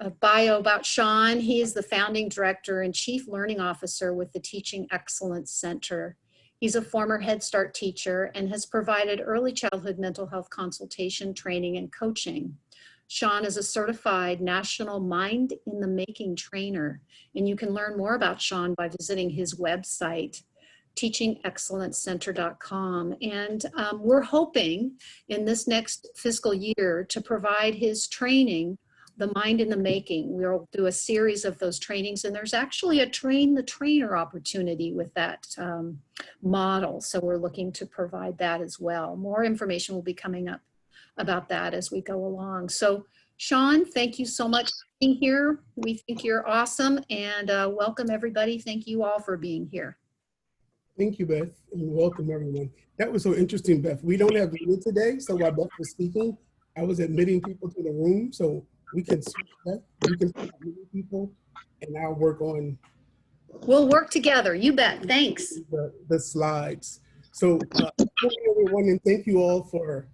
a bio about Shawn. He is the founding director and chief learning officer with the Teaching Excellence Center. He's a former Head Start teacher and has provided early childhood mental health consultation, training, and coaching. Shawn is a certified national Mind in the Making trainer, and you can learn more about Shawn by visiting his website, teachingexcellencecenter.com. And we're hoping in this next fiscal year to provide his training, the Mind in the Making. We'll do a series of those trainings, and there's actually a train the trainer opportunity with that model. So we're looking to provide that as well. More information will be coming up about that as we go along. So Shawn, thank you so much for being here. We think you're awesome, and welcome everybody. Thank you all for being here. Thank you, Beth, and welcome everyone. That was so interesting, Beth. We don't have Leah today, so while Beth was speaking, I was admitting people to the room, so we can switch that. You can start admitting people, and I'll work on. We'll work together. You bet. Thanks. The slides. So, hello everyone, and thank you all for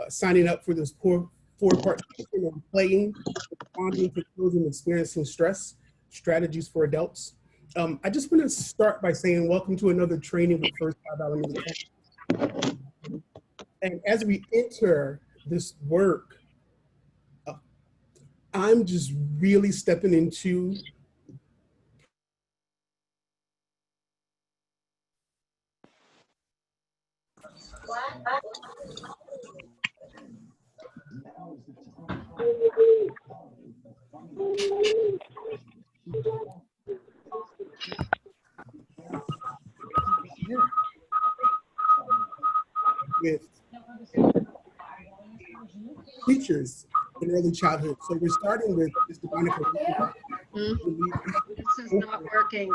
signing up for this four-part session on playing, responding to children experiencing stress, strategies for adults. I just want to start by saying welcome to another training with First Five Elementary. And as we enter this work, I'm just really stepping into with teachers in early childhood. So we're starting with Mr. Monica. This is not working.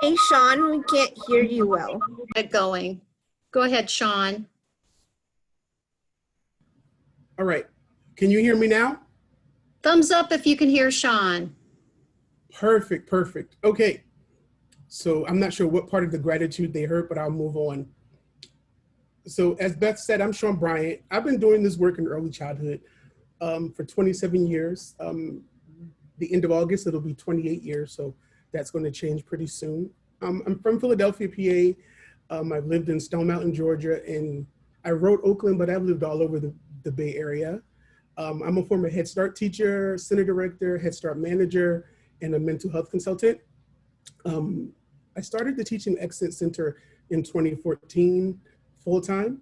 Hey, Shawn, we can't hear you well. Get going. Go ahead, Shawn. All right. Can you hear me now? Thumbs up if you can hear Shawn. Perfect, perfect. Okay. So I'm not sure what part of the gratitude they heard, but I'll move on. So as Beth said, I'm Shawn Bryant. I've been doing this work in early childhood for 27 years. The end of August, it'll be 28 years. So that's going to change pretty soon. I'm from Philadelphia, PA. I've lived in Stone Mountain, Georgia, and I wrote Oakland, but I've lived all over the Bay Area. I'm a former Head Start teacher, center director, Head Start manager, and a mental health consultant. I started the Teaching Excellence Center in 2014 full-time.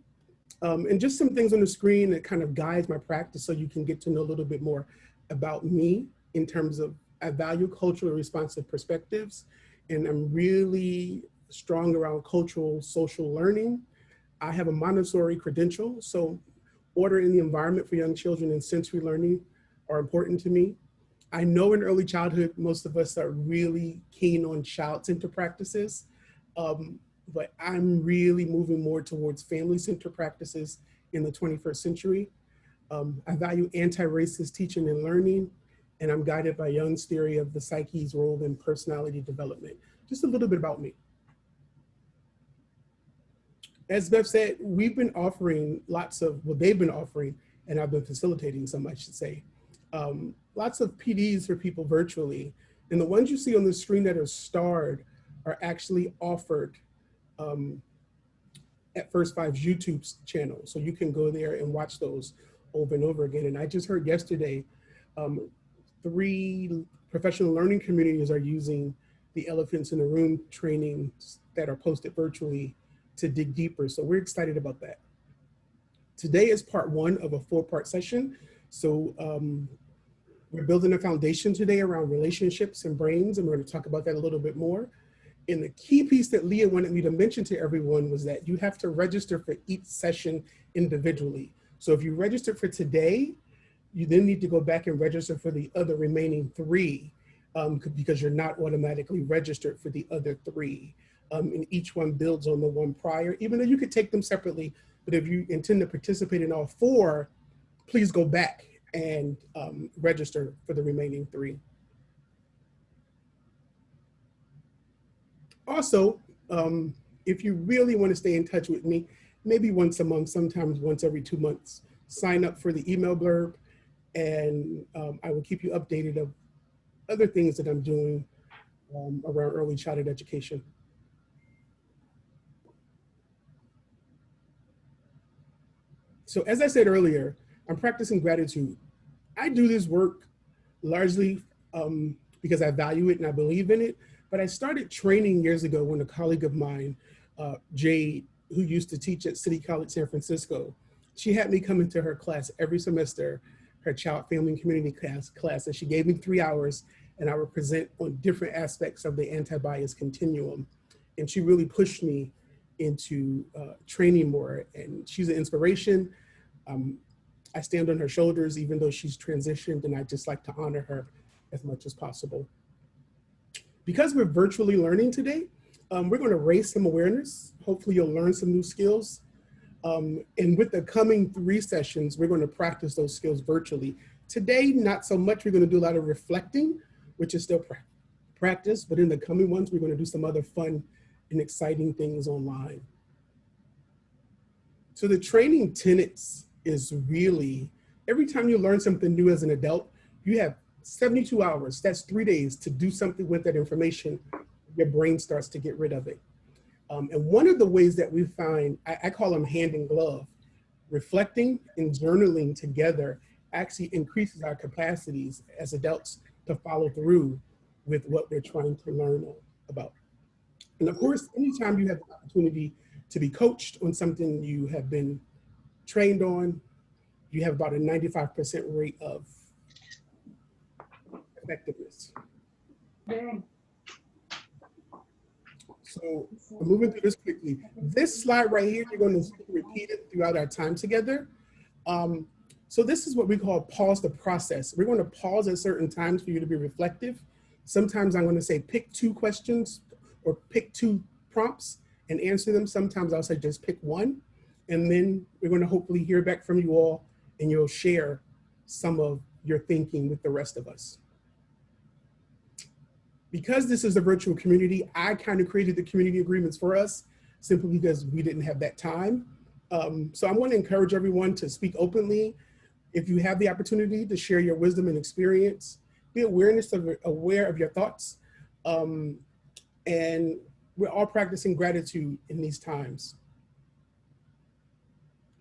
And just some things on the screen that kind of guides my practice so you can get to know a little bit more about me in terms of I value culturally responsive perspectives, and I'm really strong around cultural social learning. I have a Montessori credential, so order in the environment for young children and sensory learning are important to me. I know in early childhood, most of us are really keen on child-centered practices, but I'm really moving more towards family-centered practices in the 21st century. I value anti-racist teaching and learning, and I'm guided by Jung's theory of the psyche's role in personality development. Just a little bit about me. As Beth said, we've been offering lots of, well, they've been offering, and I've been facilitating some, I should say, lots of PDs for people virtually. And the ones you see on the screen that are starred are actually offered at First Five's YouTube channel. So you can go there and watch those over and over again. And I just heard yesterday, 3 professional learning communities are using the Elephants in the Room trainings that are posted virtually to dig deeper. So we're excited about that. Today is part 1 of a 4-part session. So we're building a foundation today around relationships and brains, and we're going to talk about that a little bit more. And the key piece that Leah wanted me to mention to everyone was that you have to register for each session individually. So if you registered for today, you then need to go back and register for the other remaining 3 because you're not automatically registered for the other 3. And each one builds on the one prior, even though you could take them separately. But if you intend to participate in all 4, please go back and register for the remaining 3. Also, if you really want to stay in touch with me, maybe once a month, sometimes once every 2 months, sign up for the email blurb. And I will keep you updated of other things that I'm doing around early childhood education. So as I said earlier, I'm practicing gratitude. I do this work largely because I value it and I believe in it, but I started training years ago when a colleague of mine, Jade, who used to teach at City College San Francisco, she had me come into her class every semester, her child, family, and community class, and she gave me 3 hours, and I would present on different aspects of the anti-bias continuum. And she really pushed me into training more, and she's an inspiration. I stand on her shoulders, even though she's transitioned, and I just like to honor her as much as possible. Because we're virtually learning today, we're going to raise some awareness. Hopefully you'll learn some new skills. And with the coming 3 sessions, we're going to practice those skills virtually. Today, not so much. We're going to do a lot of reflecting, which is still practice, but in the coming ones, we're going to do some other fun and exciting things online. So the training tenets is really, every time you learn something new as an adult, you have 72 hours, that's 3 days, to do something with that information. Your brain starts to get rid of it. And one of the ways that we find, I call them hand in glove, reflecting and journaling together actually increases our capacities as adults to follow through with what we're trying to learn about. And of course, anytime you have the opportunity to be coached on something you have been trained on, you have about a 95% rate of effectiveness. So I'm moving through this quickly. This slide right here, you're going to repeat it throughout our time together. So this is what we call pause the process. We're going to pause at certain times for you to be reflective. Sometimes I'm going to say pick 2 questions or pick 2 prompts and answer them. Sometimes I'll say just pick 1. And then we're going to hopefully hear back from you all, and you'll share some of your thinking with the rest of us. Because this is a virtual community, I kind of created the community agreements for us simply because we didn't have that time. So I want to encourage everyone to speak openly. If you have the opportunity to share your wisdom and experience, be aware of your thoughts. And we're all practicing gratitude in these times.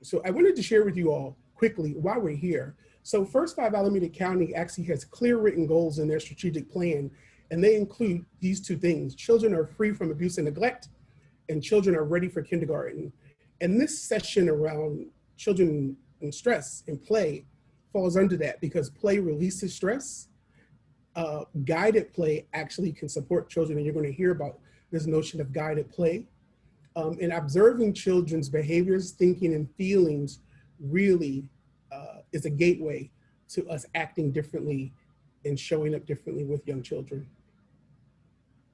So I wanted to share with you all quickly why we're here. So First 5 Alameda County actually has clear written goals in their strategic plan, and they include these 2 things. Children are free from abuse and neglect, and children are ready for kindergarten. And this session around children and stress and play falls under that, because play releases stress. Guided play actually can support children, and you're going to hear about this notion of guided play. And observing children's behaviors, thinking, and feelings really is a gateway to us acting differently and showing up differently with young children.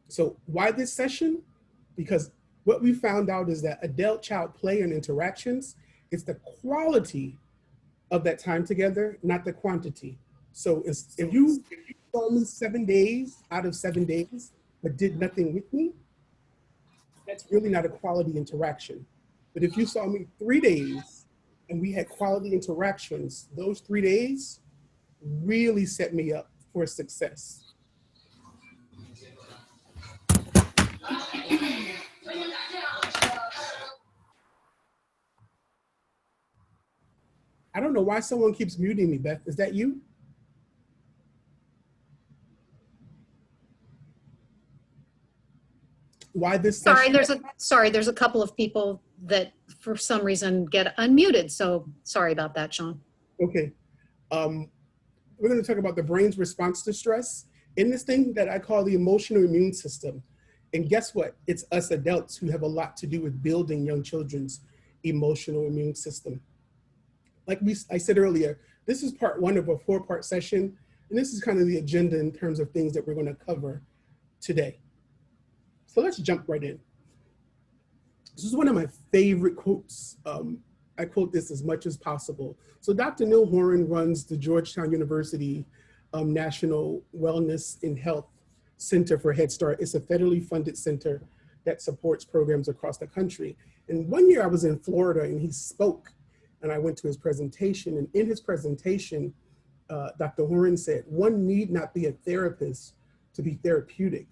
So why this session? Because what we found out is that adult-child play and interactions, it's the quality of that time together, not the quantity. So if you saw me 7 days out of 7 days, but did nothing with me, that's really not a quality interaction. But if you saw me 3 days and we had quality interactions, those 3 days really set me up for success. I don't know why someone keeps muting me, Beth. Is that you? Why this session? There's a couple of people that for some reason get unmuted. So sorry about that, Shawn. Okay. We're going to talk about the brain's response to stress in this thing that I call the emotional immune system. And guess what? It's us adults who have a lot to do with building young children's emotional immune system. Like I said earlier, this is part 1 of a 4-part session. And this is kind of the agenda in terms of things that we're going to cover today. So let's jump right in. This is one of my favorite quotes. I quote this as much as possible. So Dr. Neil Horan runs the Georgetown University National Wellness and Health Center for Head Start. It's a federally funded center that supports programs across the country. And one year I was in Florida and he spoke, and I went to his presentation. And in his presentation, Dr. Horan said, one need not be a therapist to be therapeutic.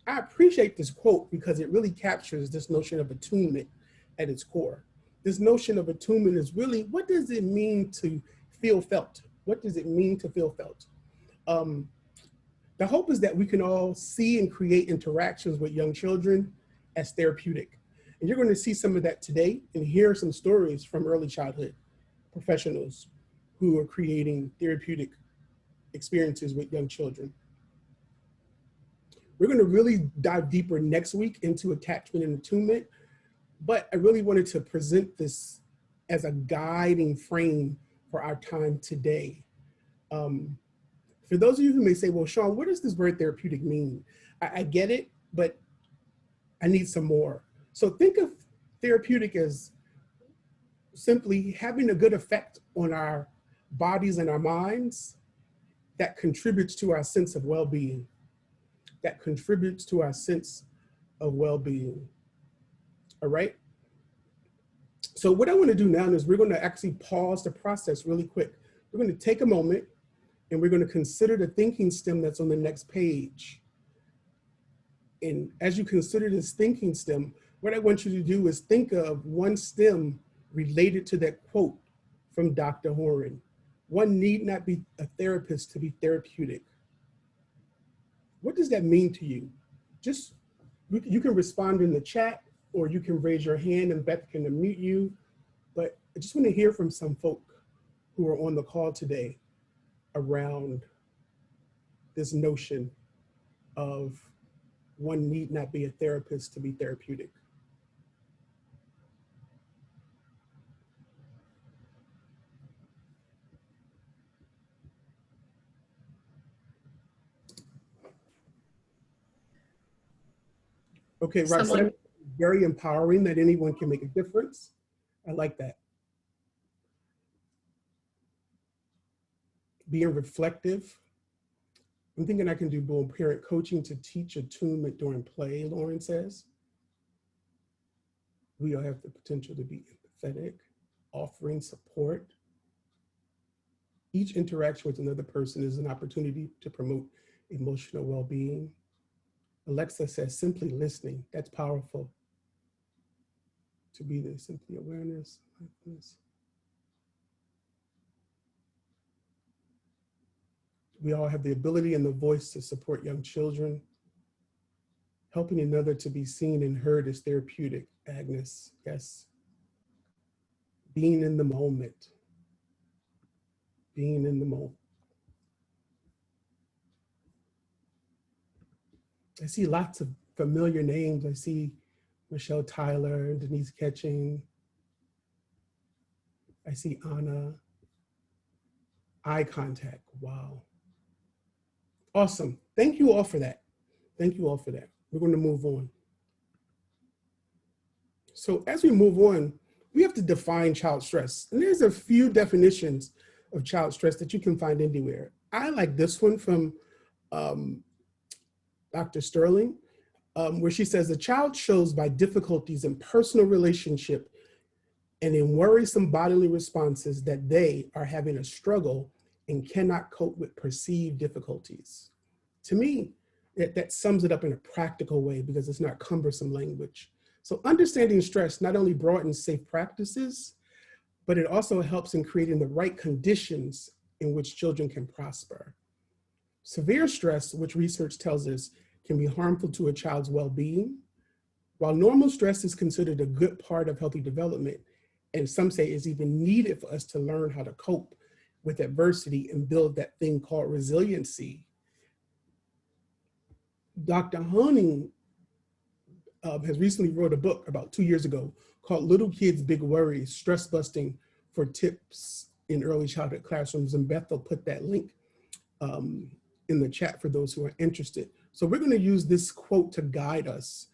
I appreciate this quote because it really captures this notion of attunement at its core. This notion of attunement is really, what does it mean to feel felt? What does it mean to feel felt? The hope is that we can all see and create interactions with young children as therapeutic. And you're going to see some of that today and hear some stories from early childhood professionals who are creating therapeutic experiences with young children. We're going to really dive deeper next week into attachment and attunement, but I really wanted to present this as a guiding frame for our time today. For those of you who may say, well, Shawn, what does this word therapeutic mean? I get it, but I need some more. So think of therapeutic as simply having a good effect on our bodies and our minds that contributes to our sense of well-being, that contributes to our sense of well-being. All right? So what I want to do now is we're going to actually pause the process really quick. We're going to take a moment and we're going to consider the thinking stem that's on the next page. And as you consider this thinking stem, what I want you to do is think of one stem related to that quote from Dr. Horan. One need not be a therapist to be therapeutic. What does that mean to you? Just, you can respond in the chat or you can raise your hand and Beth can unmute you. But I just want to hear from some folk who are on the call today around this notion of one need not be a therapist to be therapeutic. Okay, Roxanne, very empowering that anyone can make a difference. I like that. Being reflective. I'm thinking I can do both parent coaching to teach attunement during play, Lauren says. We all have the potential to be empathetic, offering support. Each interaction with another person is an opportunity to promote emotional well-being. Alexa says, simply listening. That's powerful. To be there, simply awareness, mindfulness. We all have the ability and the voice to support young children. Helping another to be seen and heard is therapeutic, Agnes, yes. Being in the moment. Being in the moment. I see lots of familiar names. I see Michelle Tyler, Denise Ketching. I see Anna. Eye contact, wow. Awesome, thank you all for that. Thank you all for that. We're going to move on. So as we move on, we have to define child stress. And there's a few definitions of child stress that you can find anywhere. I like this one from Dr. Sterling, where she says, a child shows by difficulties in personal relationship and in worrisome bodily responses that they are having a struggle and cannot cope with perceived difficulties. To me, that sums it up in a practical way because it's not cumbersome language. So understanding stress not only broadens safe practices, but it also helps in creating the right conditions in which children can prosper. Severe stress, which research tells us can be harmful to a child's well-being, while normal stress is considered a good part of healthy development, and some say is even needed for us to learn how to cope with adversity and build that thing called resiliency. Dr. Honing has recently wrote a book about 2 years ago called Little Kids, Big Worries, Stress Busting for Tips in Early Childhood Classrooms. And Beth will put that link in the chat for those who are interested. So we're going to use this quote to guide us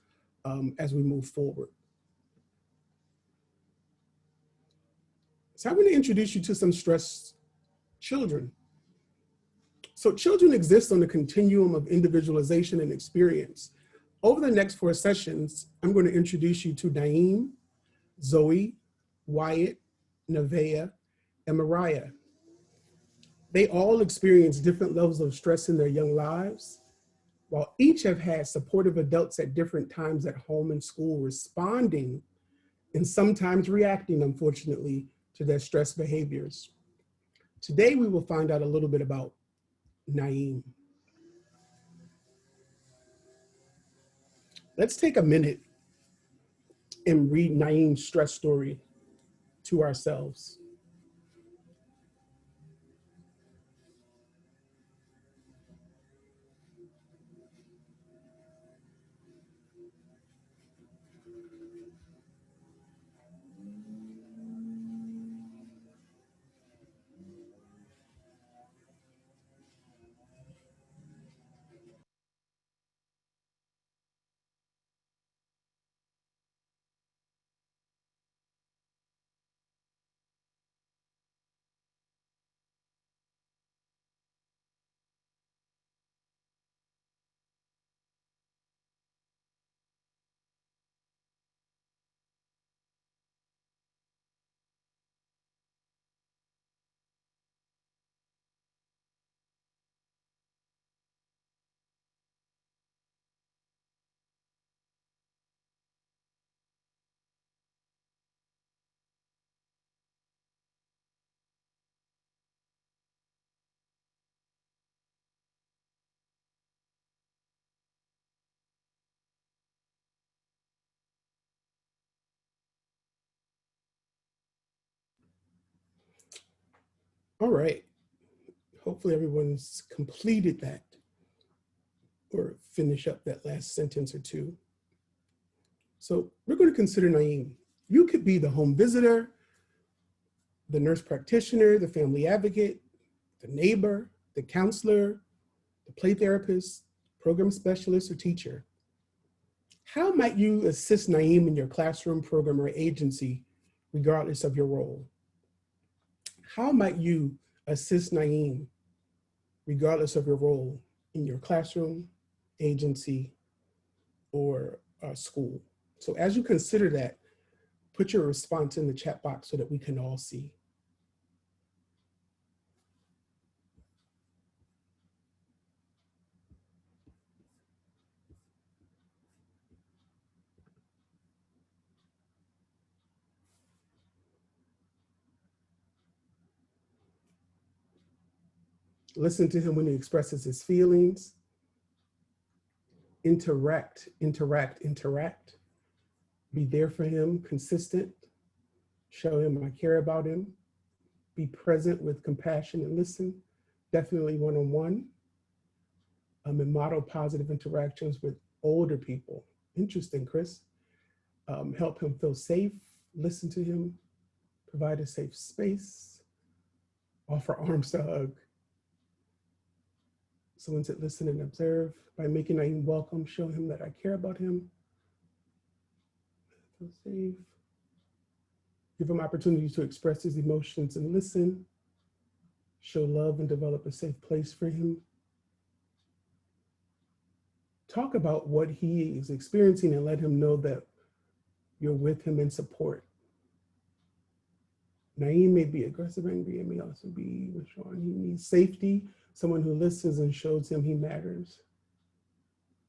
as we move forward. So I'm going to introduce you to some stressed children. So children exist on the continuum of individualization and experience. Over the next 4 sessions, I'm going to introduce you to Naeem, Zoe, Wyatt, Nevaeh, and Mariah. They all experience different levels of stress in their young lives, while each have had supportive adults at different times at home and school responding and sometimes reacting, unfortunately, to their stress behaviors. Today, we will find out a little bit about Naeem. Let's take a minute and read Naeem's stress story to ourselves. All right. Hopefully everyone's completed that or finish up that last sentence or two. So we're going to consider Naeem. You could be the home visitor, the nurse practitioner, the family advocate, the neighbor, the counselor, the play therapist, program specialist, or teacher. How might you assist Naeem in your classroom, program, or agency, regardless of your role? How might you assist Naeem, regardless of your role in your classroom, agency, or school? So as you consider that, put your response in the chat box so that we can all see. Listen to him when he expresses his feelings. Interact, interact, interact. Be there for him, consistent. Show him I care about him. Be present with compassion and listen. Definitely one-on-one. And model positive interactions with older people. Interesting, Chris. Help him feel safe. Listen to him. Provide a safe space. Offer arms to hug. Someone said listen and observe. By making Naeem welcome, show him that I care about him. Feel safe. Give him opportunities to express his emotions and listen. Show love and develop a safe place for him. Talk about what he is experiencing and let him know that you're with him in support. Naeem may be aggressive, angry, and may also be withdrawn. He needs safety, someone who listens and shows him he matters.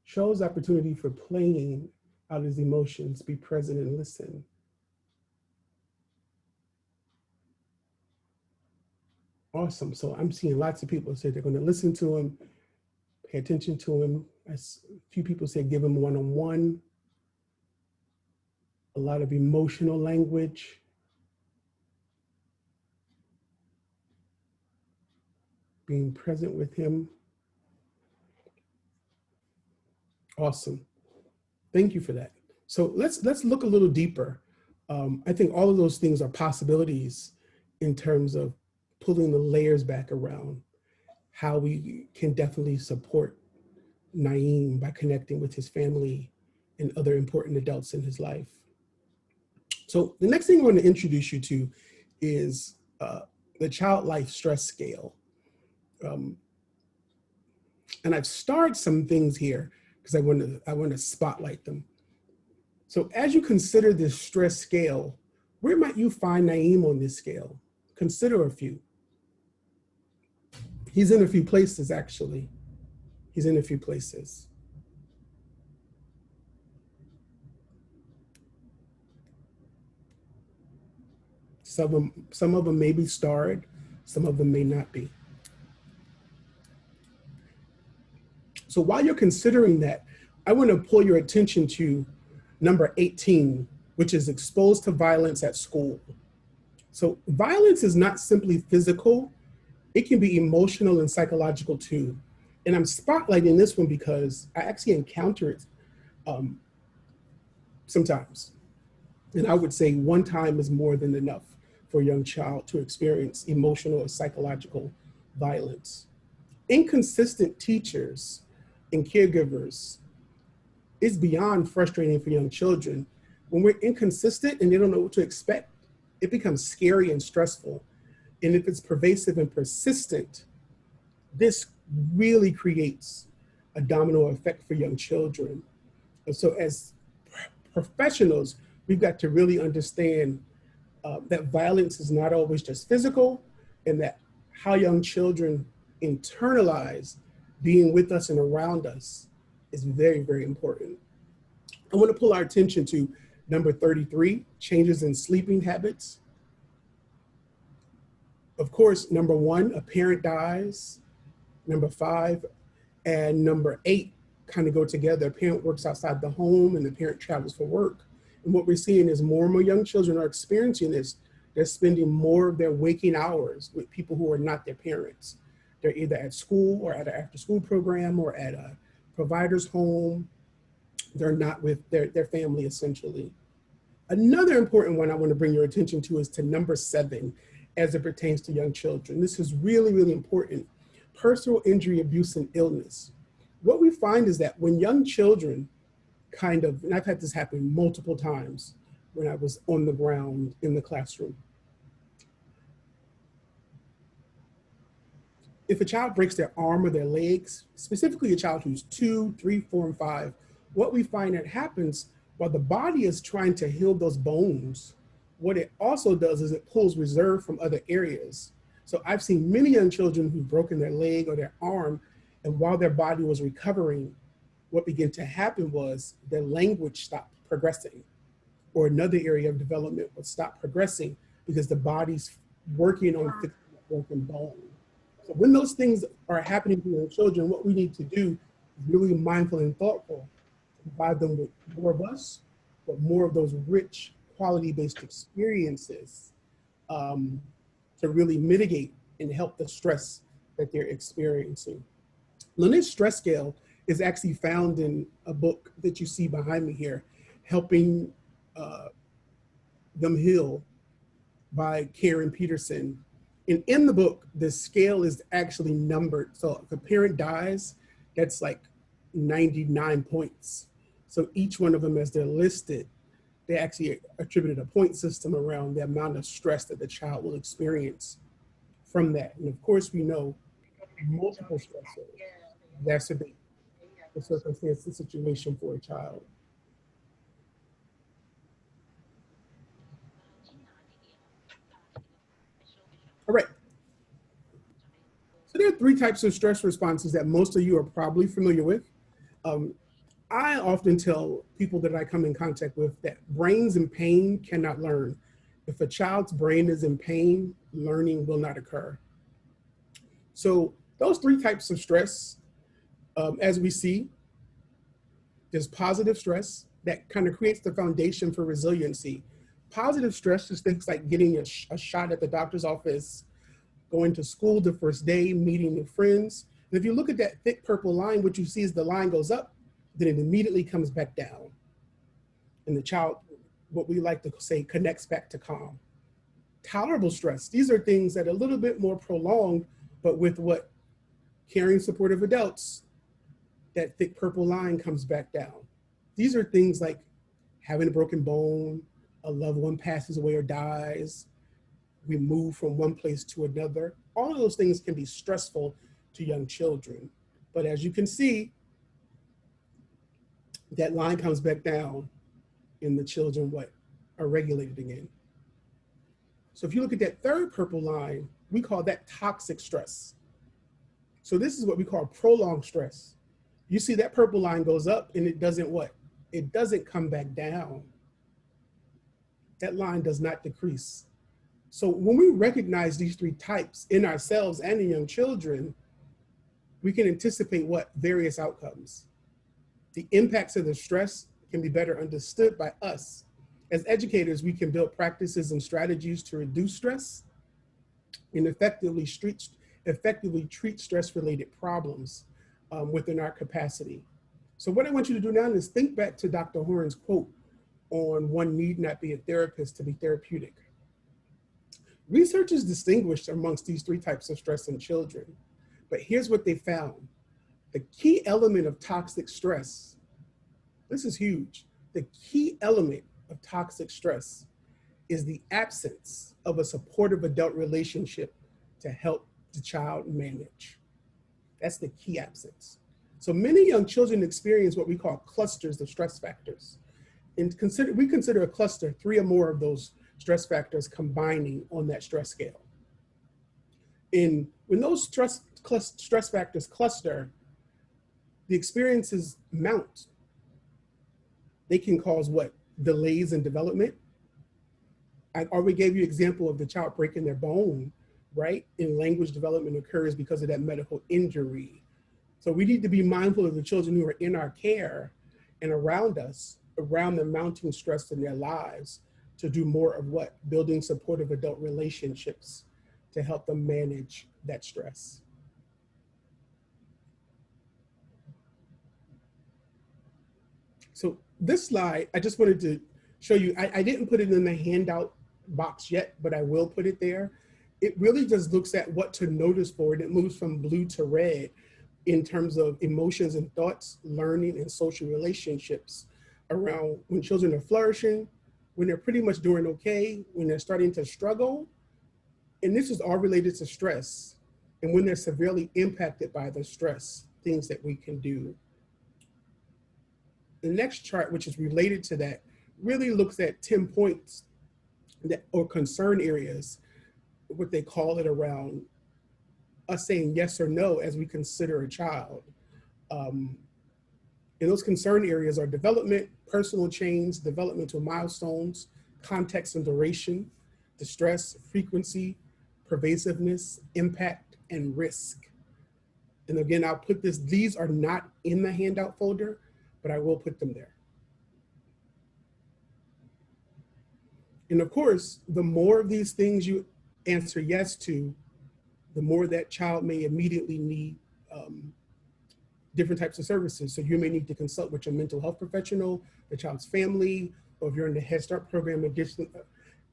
Shows opportunity for playing out his emotions, be present and listen. Awesome. So I'm seeing lots of people say they're going to listen to him, pay attention to him. As a few people say, give him one-on-one. A lot of emotional language. Being present with him. Awesome. Thank you for that. So let's look a little deeper. I think all of those things are possibilities in terms of pulling the layers back around how we can definitely support Naeem by connecting with his family and other important adults in his life. So the next thing I want to introduce you to is the Child Life Stress Scale. And I've starred some things here because I want to spotlight them. So as you consider this stress scale, where might you find Naeem on this scale? Consider a few. He's in a few places, actually. He's in a few places. Some of them may be starred, some of them may not be. So while you're considering that, I want to pull your attention to number 18, which is exposed to violence at school. So violence is not simply physical, it can be emotional and psychological too. And I'm spotlighting this one because I actually encounter it sometimes. And I would say one time is more than enough for a young child to experience emotional or psychological violence. Inconsistent teachers and caregivers is beyond frustrating for young children. When we're inconsistent and they don't know what to expect, it becomes scary and stressful. And if it's pervasive and persistent, this really creates a domino effect for young children. And so as professionals, we've got to really understand that violence is not always just physical, and that how young children internalize being with us and around us is very, very important. I want to pull our attention to number 33, changes in sleeping habits. Of course, number 1, a parent dies. Number 5 and number 8 kind of go together. A parent works outside the home and the parent travels for work. And what we're seeing is more and more young children are experiencing this. They're spending more of their waking hours with people who are not their parents. They're either at school or at an after school program or at a provider's home. They're not with their family, essentially. Another important one I want to bring your attention to is to number 7 as it pertains to young children. This is really, really important. Personal injury, abuse, and illness. What we find is that when young children and I've had this happen multiple times when I was on the ground in the classroom. If a child breaks their arm or their legs, specifically a child who's 2, 3, 4, and 5, what we find that happens while the body is trying to heal those bones, what it also does is it pulls reserve from other areas. So I've seen many young children who've broken their leg or their arm, and while their body was recovering, what began to happen was their language stopped progressing, or another area of development would stop progressing because the body's working on fixing the broken bone. So when those things are happening to young children, what we need to do is really mindful and thoughtful, provide them with more of us, but more of those rich quality-based experiences to really mitigate and help the stress that they're experiencing. Lynette's stress scale is actually found in a book that you see behind me here, Helping Them Heal by Karen Peterson. And in the book, the scale is actually numbered. So if a parent dies, that's like 99 points. So each one of them, as they're listed, they actually attributed a point system around the amount of stress that the child will experience from that. And of course, we know multiple stressors exacerbate the circumstance and situation for a child. All right. So there are 3 types of stress responses that most of you are probably familiar with. I often tell people that I come in contact with that brains in pain cannot learn. If a child's brain is in pain, learning will not occur. So those 3 types of stress, as we see, there's positive stress that kind of creates the foundation for resiliency. Positive stress is things like getting a shot at the doctor's office, going to school the first day, meeting new friends. And if you look at that thick purple line, what you see is the line goes up, then it immediately comes back down. And the child, what we like to say, connects back to calm. Tolerable stress, these are things that are a little bit more prolonged, but with what caring, supportive adults, that thick purple line comes back down. These are things like having a broken bone, a loved one passes away or dies, we move from one place to another. All of those things can be stressful to young children. But as you can see, that line comes back down and the children are regulated again. So if you look at that third purple line, we call that toxic stress. So this is what we call prolonged stress. You see that purple line goes up and it doesn't what? It doesn't come back down. That line does not decrease. So when we recognize these three types in ourselves and in young children, we can anticipate what? Various outcomes. The impacts of the stress can be better understood by us. As educators, we can build practices and strategies to reduce stress and effectively treat stress-related problems within our capacity. So what I want you to do now is think back to Dr. Horan's quote on one need not be a therapist to be therapeutic. Researchers distinguished amongst these three types of stress in children, but here's what they found. The key element of toxic stress, this is huge, the key element of toxic stress is the absence of a supportive adult relationship to help the child manage. That's the key absence. So many young children experience what we call clusters of stress factors. And we consider a cluster 3 or more of those stress factors combining on that stress scale. And when those stress factors cluster, the experiences mount. They can cause what? Delays in development. I already gave you an example of the child breaking their bone, right? And language development occurs because of that medical injury. So we need to be mindful of the children who are in our care and around us, around the mounting stress in their lives, to do more of what? Building supportive adult relationships to help them manage that stress. So this slide, I just wanted to show you, I didn't put it in the handout box yet, but I will put it there. It really just looks at what to notice for it. It moves from blue to red in terms of emotions and thoughts, learning and social relationships around when children are flourishing, when they're pretty much doing okay, when they're starting to struggle. And this is all related to stress. And when they're severely impacted by the stress, things that we can do. The next chart, which is related to that, really looks at 10 points that, or concern areas, what they call it, around us saying yes or no as we consider a child. And those concern areas are development, personal change, developmental milestones, context and duration, distress, frequency, pervasiveness, impact, and risk. And again, I'll put this, these are not in the handout folder, but I will put them there. And of course, the more of these things you answer yes to, the more that child may immediately need different types of services. So you may need to consult with your mental health professional, the child's family, or if you're in the Head Start program,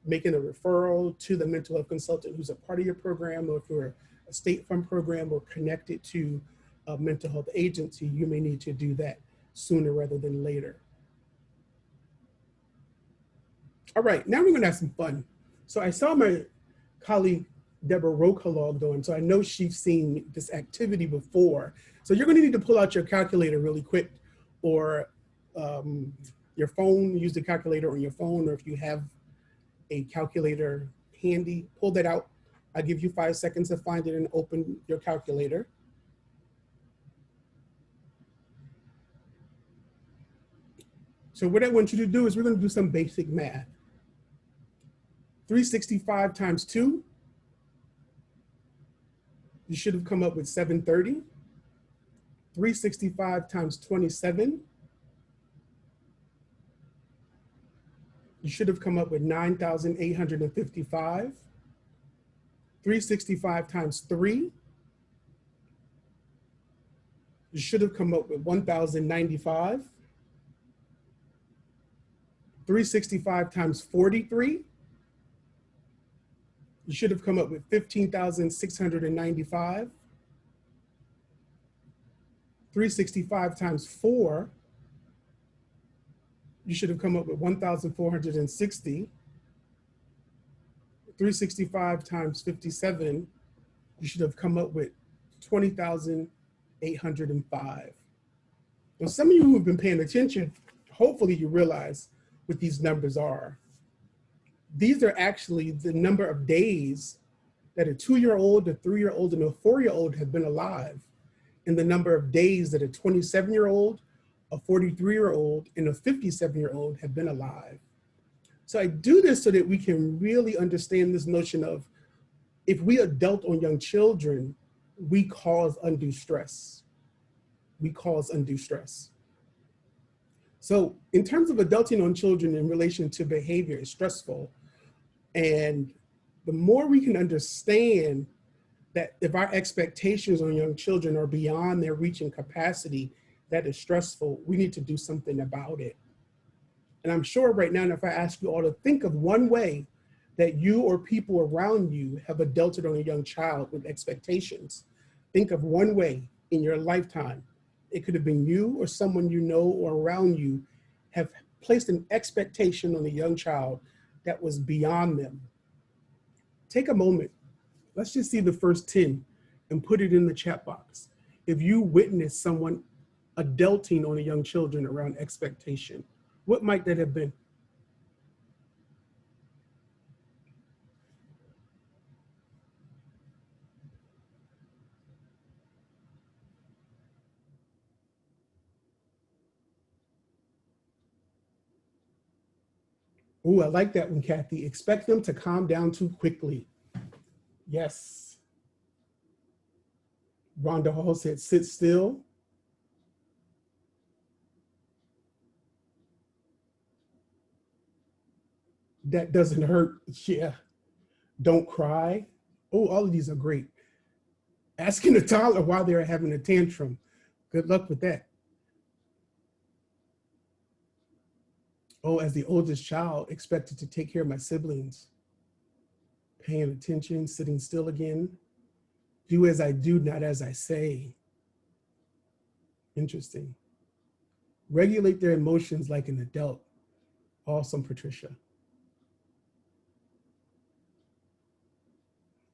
making a referral to the mental health consultant who's a part of your program, or if you're a state fund program or connected to a mental health agency, you may need to do that sooner rather than later. All right, now we're gonna have some fun. So I saw my colleague, Deborah Roca logged on, so I know she's seen this activity before. So you're gonna need to pull out your calculator really quick, or your phone, use the calculator on your phone, or if you have a calculator handy, pull that out. I'll give you 5 seconds to find it and open your calculator. So what I want you to do is we're gonna do some basic math. 365 times 2, you should have come up with 730. 365 times 27, you should have come up with 9,855. 365 times 3, you should have come up with 1,095. 365 times 43, you should have come up with 15,695. 365 times 4, you should have come up with 1,460. 365 times 57, you should have come up with 20,805. Now, some of you who have been paying attention, hopefully you realize what these numbers are. These are actually the number of days that a 2-year-old, a 3-year-old, and a 4-year-old have been alive, and the number of days that a 27-year-old, a 43-year-old, and a 57-year-old have been alive. So I do this so that we can really understand this notion of, if we adult on young children, we cause undue stress. We cause undue stress. So in terms of adulting on children in relation to behavior, it's stressful. And the more we can understand that if our expectations on young children are beyond their reaching capacity, that is stressful, we need to do something about it. And I'm sure right now, if I ask you all to think of one way that you or people around you have adulted on a young child with expectations, think of one way in your lifetime. It could have been you or someone you know or around you have placed an expectation on a young child that was beyond them. Take a moment. Let's just see the first 10 and put it in the chat box. If you witnessed someone adulting on a young children around expectation, what might that have been? Oh, I like that one, Kathy. Expect them to calm down too quickly. Yes. Rhonda Hall said, sit still. That doesn't hurt. Yeah. Don't cry. Oh, all of these are great. Asking a toddler why they're having a tantrum. Good luck with that. Oh, as the oldest child, expected to take care of my siblings. Paying attention, sitting still again. Do as I do, not as I say. Interesting. Regulate their emotions like an adult. Awesome, Patricia.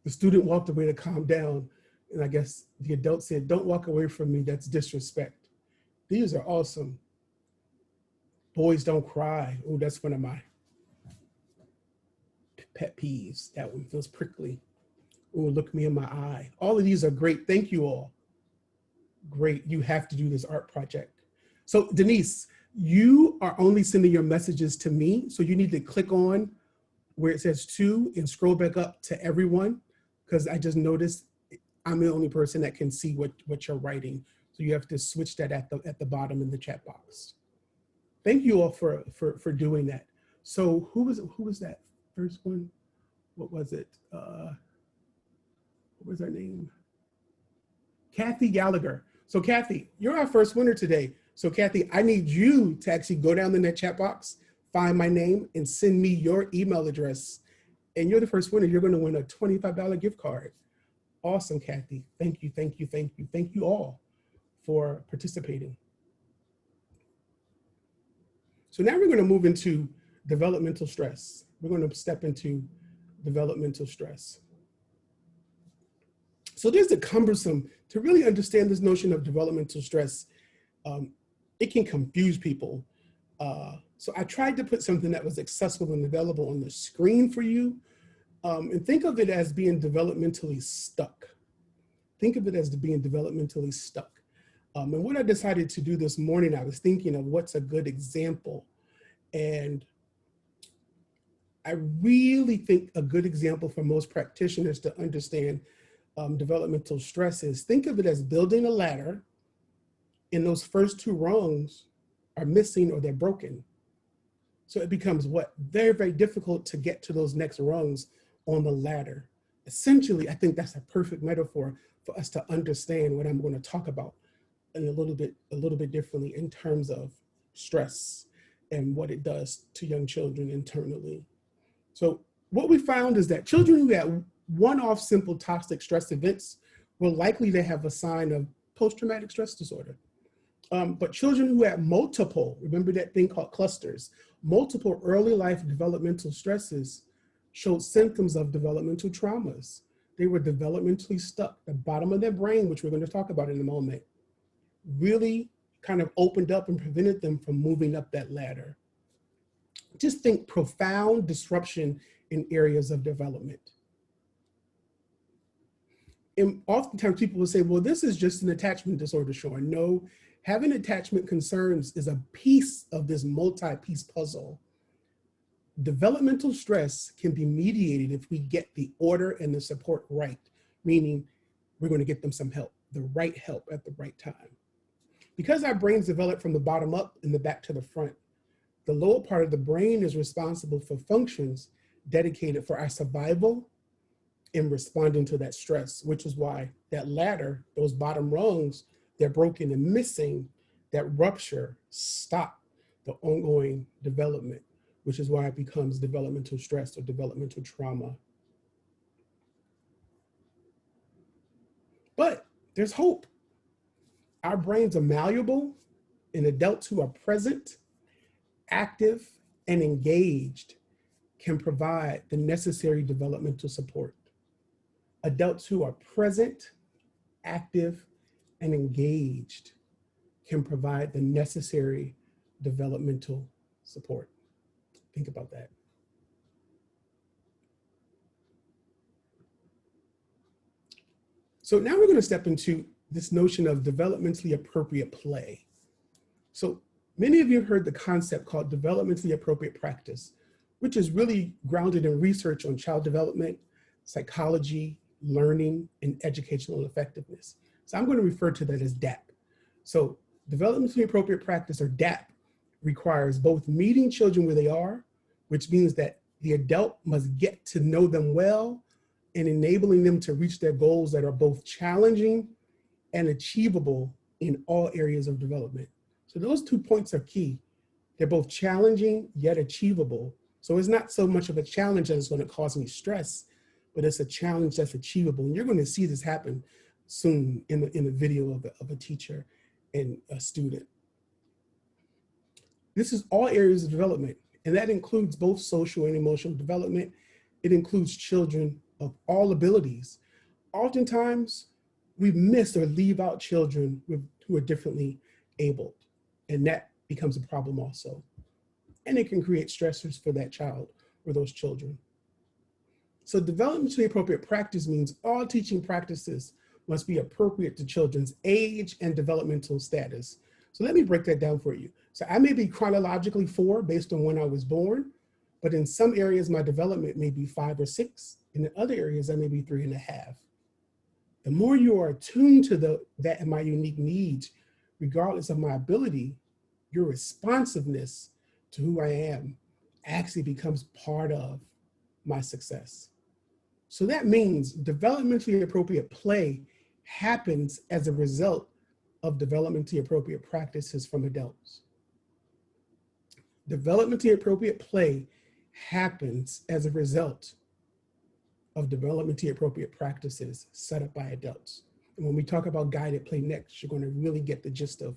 The student walked away to calm down, and I guess the adult said, don't walk away from me, that's disrespect. These are awesome. Boys don't cry. Oh, that's one of my pet peeves. That one feels prickly. Oh, look me in my eye. All of these are great. Thank you all. Great. You have to do this art project. So Denise, you are only sending your messages to me. So you need to click on where it says to and scroll back up to everyone, because I just noticed I'm the only person that can see what you're writing. So you have to switch that at the bottom in the chat box. Thank you all for doing that. So who was that first one? What was it? What was her name? Kathy Gallagher. So Kathy, you're our first winner today. So Kathy, I need you to actually go down in that chat box, find my name, and send me your email address. And you're the first winner. You're going to win a $25 gift card. Awesome, Kathy. Thank you, thank you, thank you. Thank you all for participating. So now we're going to move into developmental stress. We're going to step into developmental stress. So there's the cumbersome, to really understand this notion of developmental stress, it can confuse people. So I tried to put something that was accessible and available on the screen for you. And think of it as being developmentally stuck. Think of it as being developmentally stuck. And what I decided to do this morning, I was thinking of what's a good example. And I really think a good example for most practitioners to understand developmental stress is, think of it as building a ladder, and those first 2 rungs are missing or they're broken. So it becomes what? Very, very difficult to get to those next rungs on the ladder. Essentially, I think that's a perfect metaphor for us to understand what I'm going to talk about in a little bit differently in terms of stress and what it does to young children internally. So what we found is that children who had one-off simple toxic stress events were likely to have a sign of post-traumatic stress disorder. But children who had multiple, remember that thing called clusters, multiple early life developmental stresses showed symptoms of developmental traumas. They were developmentally stuck. The bottom of their brain, which we're going to talk about in a moment, really kind of opened up and prevented them from moving up that ladder. Just think profound disruption in areas of development. And oftentimes people will say, well, this is just an attachment disorder, Shawn. No, having attachment concerns is a piece of this multi-piece puzzle. Developmental stress can be mediated if we get the order and the support right, meaning we're going to get them some help, the right help at the right time. Because our brains develop from the bottom up and the back to the front, the lower part of the brain is responsible for functions dedicated for our survival in responding to that stress, which is why that ladder, those bottom rungs, they're broken and missing, that rupture stop the ongoing development, which is why it becomes developmental stress or developmental trauma. But there's hope. Our brains are malleable, and adults who are present, active, and engaged can provide the necessary developmental support. Adults who are present, active, and engaged can provide the necessary developmental support. Think about that. So now we're going to step into this notion of developmentally appropriate play. So many of you have heard the concept called developmentally appropriate practice, which is really grounded in research on child development, psychology, learning, and educational effectiveness. So I'm going to refer to that as DAP. So developmentally appropriate practice, or DAP, requires both meeting children where they are, which means that the adult must get to know them well, and enabling them to reach their goals that are both challenging and achievable in all areas of development. So those 2 points are key. They're both challenging yet achievable. So it's not so much of a challenge that is going to cause me stress, but it's a challenge that's achievable. And you're going to see this happen soon in the video of a teacher and a student. This is all areas of development, and that includes both social and emotional development. It includes children of all abilities. Oftentimes, we miss or leave out children who are differently abled, and that becomes a problem also. And it can create stressors for that child or those children. So developmentally appropriate practice means all teaching practices must be appropriate to children's age and developmental status. So let me break that down for you. So I may be chronologically 4 based on when I was born, but in some areas my development may be 5 or 6. In other areas I may be 3.5. The more you are attuned to that and my unique needs, regardless of my ability, your responsiveness to who I am actually becomes part of my success. So that means developmentally appropriate play happens as a result of developmentally appropriate practices from adults. Developmentally appropriate play happens as a result of developmentally appropriate practices set up by adults. And when we talk about guided play next, you're going to really get the gist of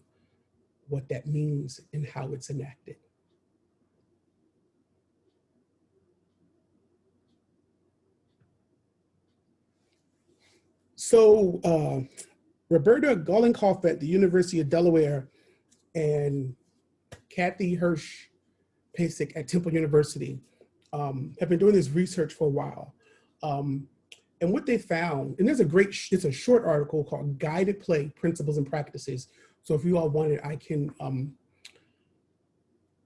what that means and how it's enacted. So Roberta Gollenkoff at the University of Delaware and Kathy Hirsch-Pasek at Temple University have been doing this research for a while. And what they found, and it's a short article called Guided Play Principles and Practices. So if you all want it, I can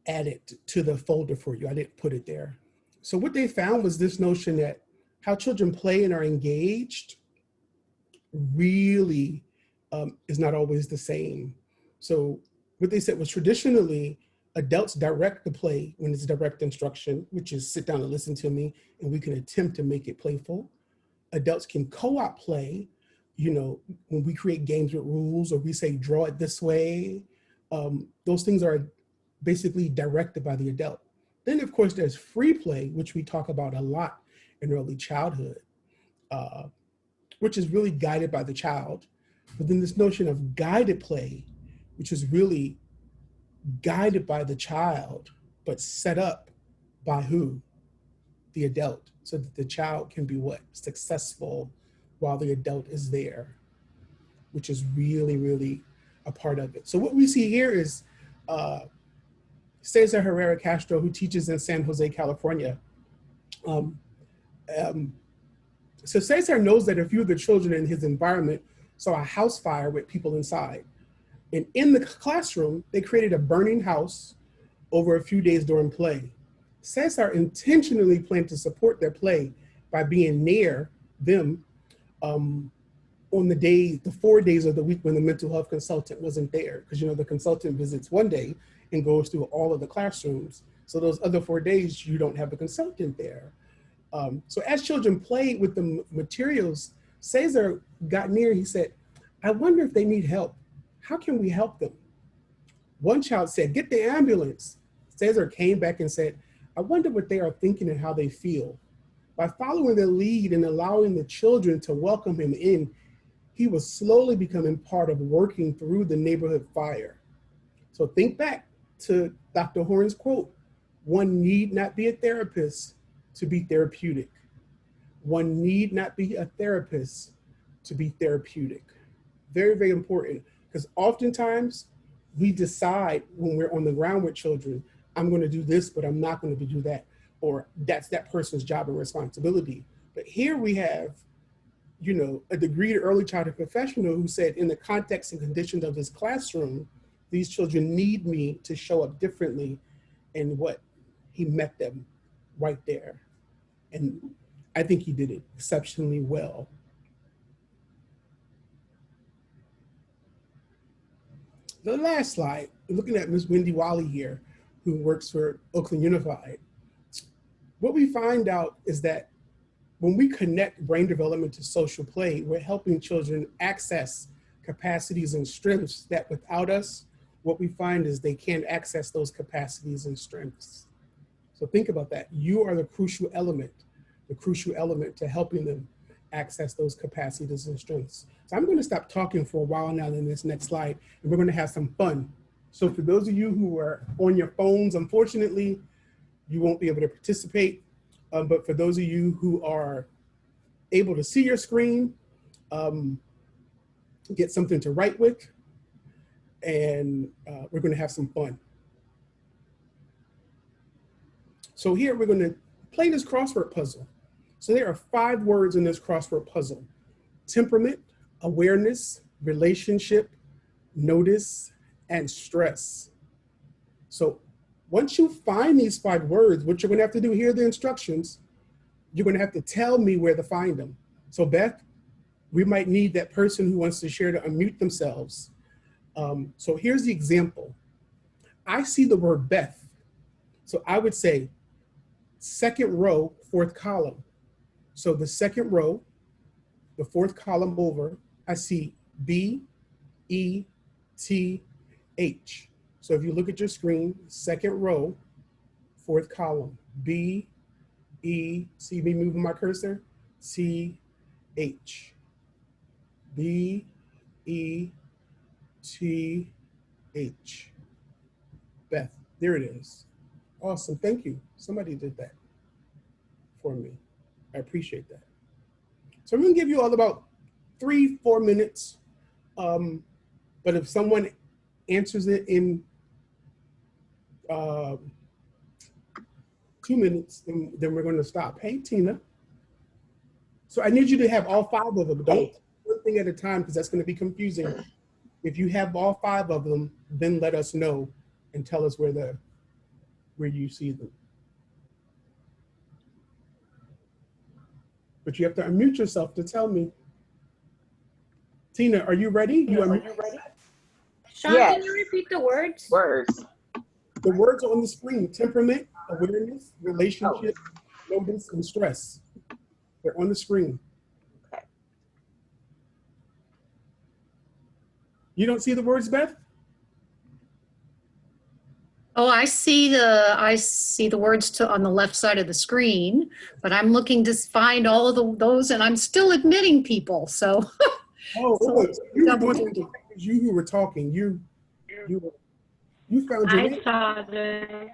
add it to the folder for you. I didn't put it there. So what they found was this notion that how children play and are engaged really is not always the same. So what they said was traditionally adults direct the play when it's direct instruction, which is sit down and listen to me, and we can attempt to make it playful. Adults can co-op play, when we create games with rules or we say draw it this way. Those things are basically directed by the adult. Then of course there's free play, which we talk about a lot in early childhood, which is really guided by the child. But then this notion of guided play, which is really guided by the child, but set up by who? The adult, so that the child can be what? Successful while the adult is there, which is really, really a part of it. So what we see here is Cesar Herrera Castro, who teaches in San Jose, California, So Cesar knows that a few of the children in his environment saw a house fire with people inside. And in the classroom, they created a burning house over a few days during play. Cesar intentionally planned to support their play by being near them on the 4 days of the week when the mental health consultant wasn't there. Because the consultant visits one day and goes through all of the classrooms. So those other 4 days, you don't have the consultant there. So as children played with the materials, Cesar got near, he said, I wonder if they need help. How can we help them? One child said, get the ambulance. Cesar came back and said, I wonder what they are thinking and how they feel. By following the lead and allowing the children to welcome him in, he was slowly becoming part of working through the neighborhood fire. So think back to Dr. Horn's quote, one need not be a therapist to be therapeutic. One need not be a therapist to be therapeutic. Very, very important, because oftentimes we decide when we're on the ground with children, I'm going to do this, but I'm not going to do that, or that's that person's job and responsibility. But here we have, a degreed early childhood professional who said in the context and conditions of his classroom, these children need me to show up differently, and what he met them right there. And I think he did it exceptionally well. The last slide, looking at Ms. Wendy Wally here, who works for Oakland Unified. What we find out is that when we connect brain development to social play, we're helping children access capacities and strengths that without us, what we find is they can't access those capacities and strengths. So think about that. You are the crucial element to helping them access those capacities and strengths. So I'm going to stop talking for a while now in this next slide, and we're going to have some fun. So for those of you who are on your phones, unfortunately, you won't be able to participate. But for those of you who are able to see your screen, get something to write with, and we're going to have some fun. So here we're going to play this crossword puzzle. So there are 5 words in this crossword puzzle: temperament, awareness, relationship, notice, and stress. So once you find these 5 words, what you're going to have to do, here are the instructions. You're going to have to tell me where to find them. So Beth, we might need that person who wants to share to unmute themselves. So here's the example. I see the word Beth. So I would say second row, 4th column. So the second row, the 4th column over, I see B-E-T-H. So if you look at your screen, second row, 4th column, B-E, see me moving my cursor? C-H. B-E-T-H. Beth, there it is. Awesome, thank you. Somebody did that for me. I appreciate that. So I'm gonna give you all about 3-4 minutes. But if someone answers it in 2 minutes, then we're gonna stop. Hey, Tina. So I need you to have all 5 of them. Don't do one thing at a time, because that's gonna be confusing. If you have all 5 of them, then let us know and tell us where you see them. But you have to unmute yourself to tell me. Tina, are you ready? Shawn, Yes. can you repeat the words? Words. The words are on the screen: temperament, awareness, relationship, notice, and stress. They're on the screen. Okay. You don't see the words, Beth? Oh, I see the words on the left side of the screen, but I'm looking to find all of those, and I'm still admitting people. So, Oh, So, you were double doing checking. you who were talking. You found your I name. saw the,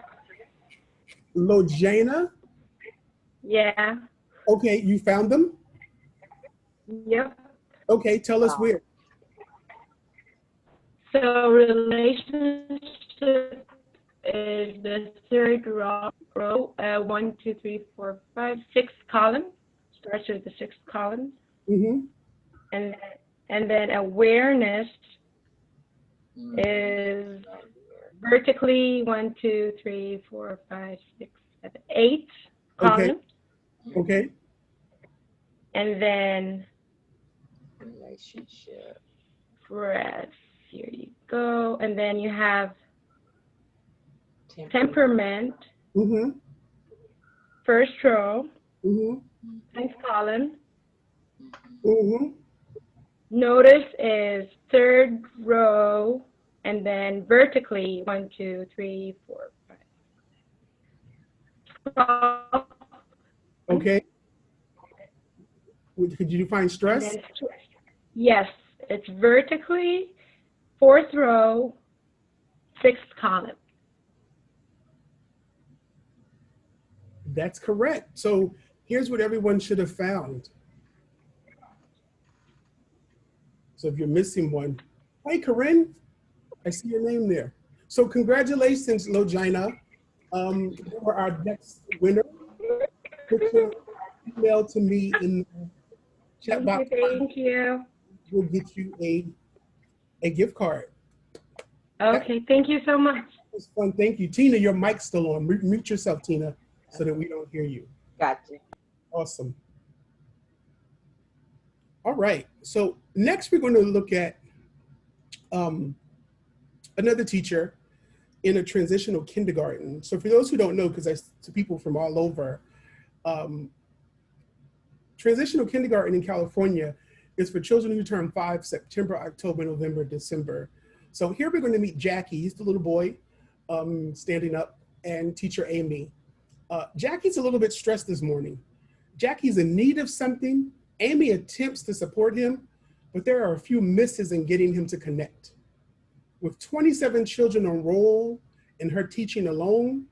Lojana. yeah, Okay, you found them. yep. Okay, tell us where. So relationship is the 3rd row, 1, 2, 3, 4, 5, 6 column. starts with the sixth column. Mm-hmm. And then awareness is vertically 1, 2, 3, 4, 5, 6, 7, 8 Okay. columns. Okay. And then Relationship. breath. Here you go. And then you have temperament, Mm-hmm. first row, Mm-hmm. 10th column. Mm-hmm. Notice is third row, and then vertically 1, 2, 3, 4, 5. Okay. Could you define And stress? then, yes, it's vertically, fourth row, sixth column. That's correct. So here's what everyone should have found. So if you're missing one, hey, Corinne, I see your name there. So congratulations, Logina. For our next winner, put your email to me in the chat box. Thank you. We'll get you a gift card. Okay, thank you so much. That was fun. Thank you. Tina, your mic's still on. Mute yourself, Tina, so that we don't hear you. Gotcha. Awesome. All right. So next we're going to look at another teacher in a transitional kindergarten. So for those who don't know, because I to people from all over, transitional kindergarten in California is for children who turn 5 September, October, November, December. So here we're going to meet Jackie. He's the little boy standing up, and teacher Amy. Jackie's a little bit stressed this morning. Jackie's in need of something. Amy attempts to support him, but there are a few misses in getting him to connect. With 27 children on roll and her teaching alone,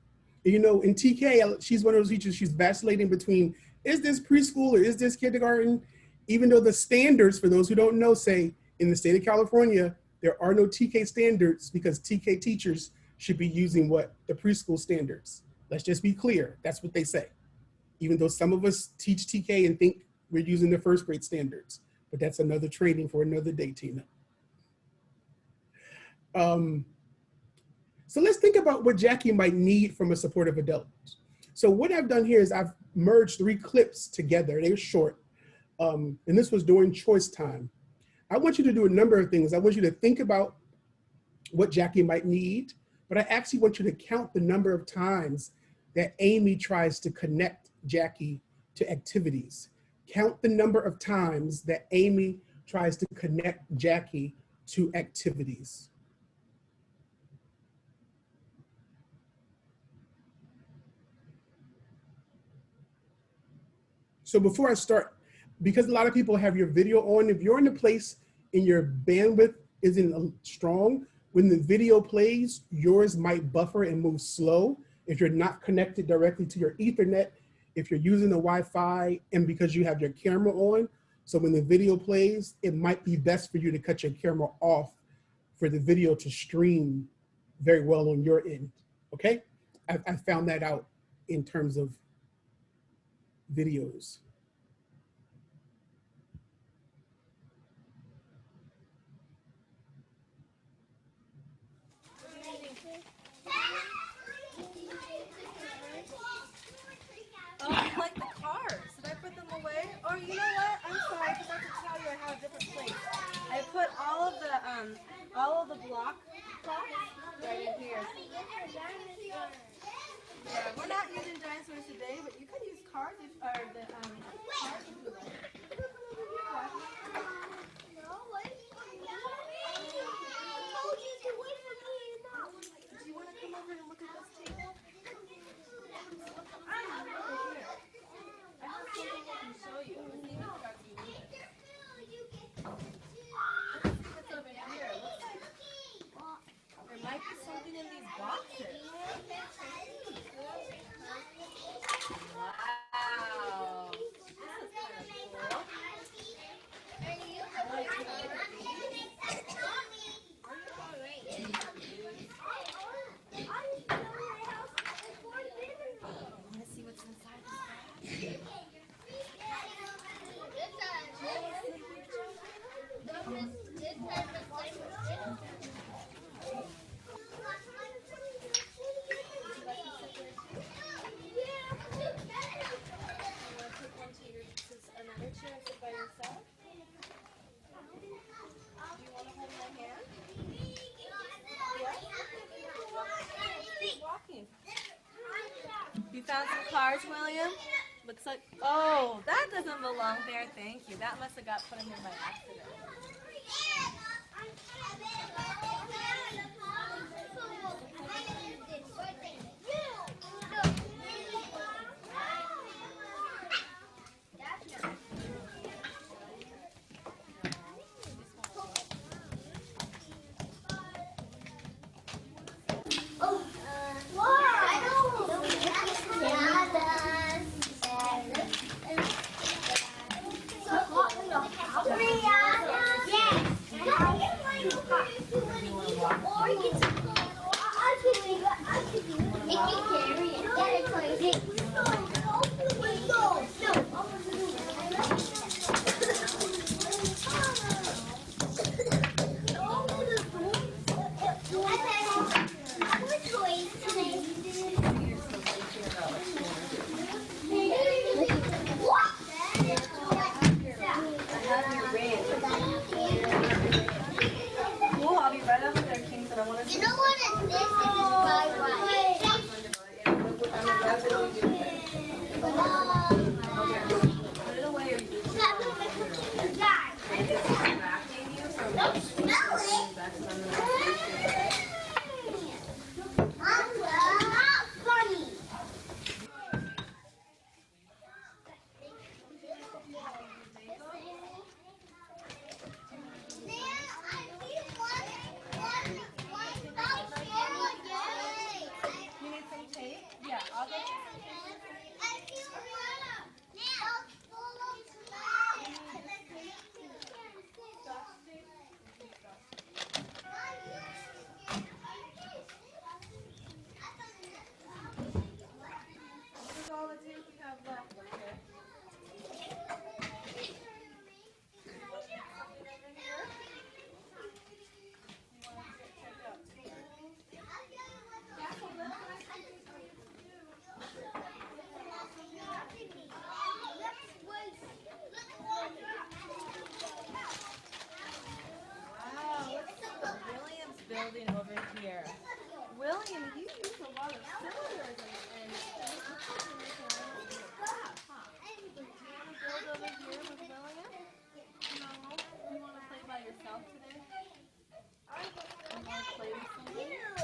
you know, in TK, she's one of those teachers, she's vacillating between, is this preschool or is this kindergarten? Even though the standards, for those who don't know, say in the state of California, there are no TK standards because TK teachers should be using what? The preschool standards. Let's just be clear, that's what they say. Even though some of us teach TK and think we're using the first grade standards, but that's another training for another day, Tina. So let's think about what Jackie might need from a supportive adult. So what I've done here is I've merged 3 clips together. They're short, and this was during choice time. I want you to do a number of things. I want you to think about what Jackie might need, but I actually want you to count the number of times that Amy tries to connect Jackie to activities. Count the number of times that Amy tries to connect Jackie to activities. So before I start, because a lot of people have your video on, if you're in a place and your bandwidth isn't strong, when the video plays, yours might buffer and move slow. If you're not connected directly to your Ethernet, if you're using the Wi-Fi and because you have your camera on, so when the video plays, it might be best for you to cut your camera off for the video to stream very well on your end, okay? I found that out in terms of videos. Oh, like the cars. Did I put them away? Or you know what? I'm sorry, I forgot to tell you I have a different place. I put all of the block clocks right in here. Yeah, we're not using dinosaurs today, but you could use cars or the cars if you like. Do you want to come over and look at this table? I have something I can show you. Let's see if it's got you need it. Let's see what's over here. Looks like there might be something in these boxes. Wow. This is kind of cool. cars, William? Looks like, oh, that doesn't belong there. Thank you. That must have got put in there by accident. Cool, I'll be right over there, Kings, and I want to. You know what? This is my Put it away or you You need some tape? Yeah, I'll get This is all the tape we have left, okay? Wow, look at William's building over here. William, you use a lot of cylinders and crap, huh? Do you want to build over here with William? No? You want to play by yourself today? You want to play with somebody? No!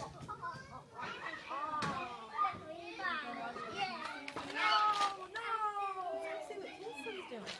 Let's see what Kingston's doing.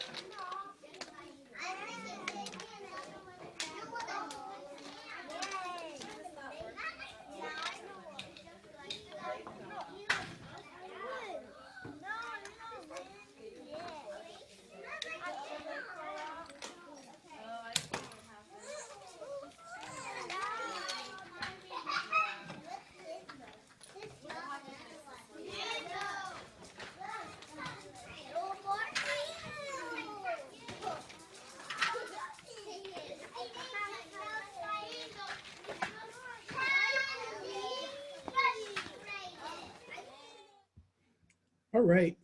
All right.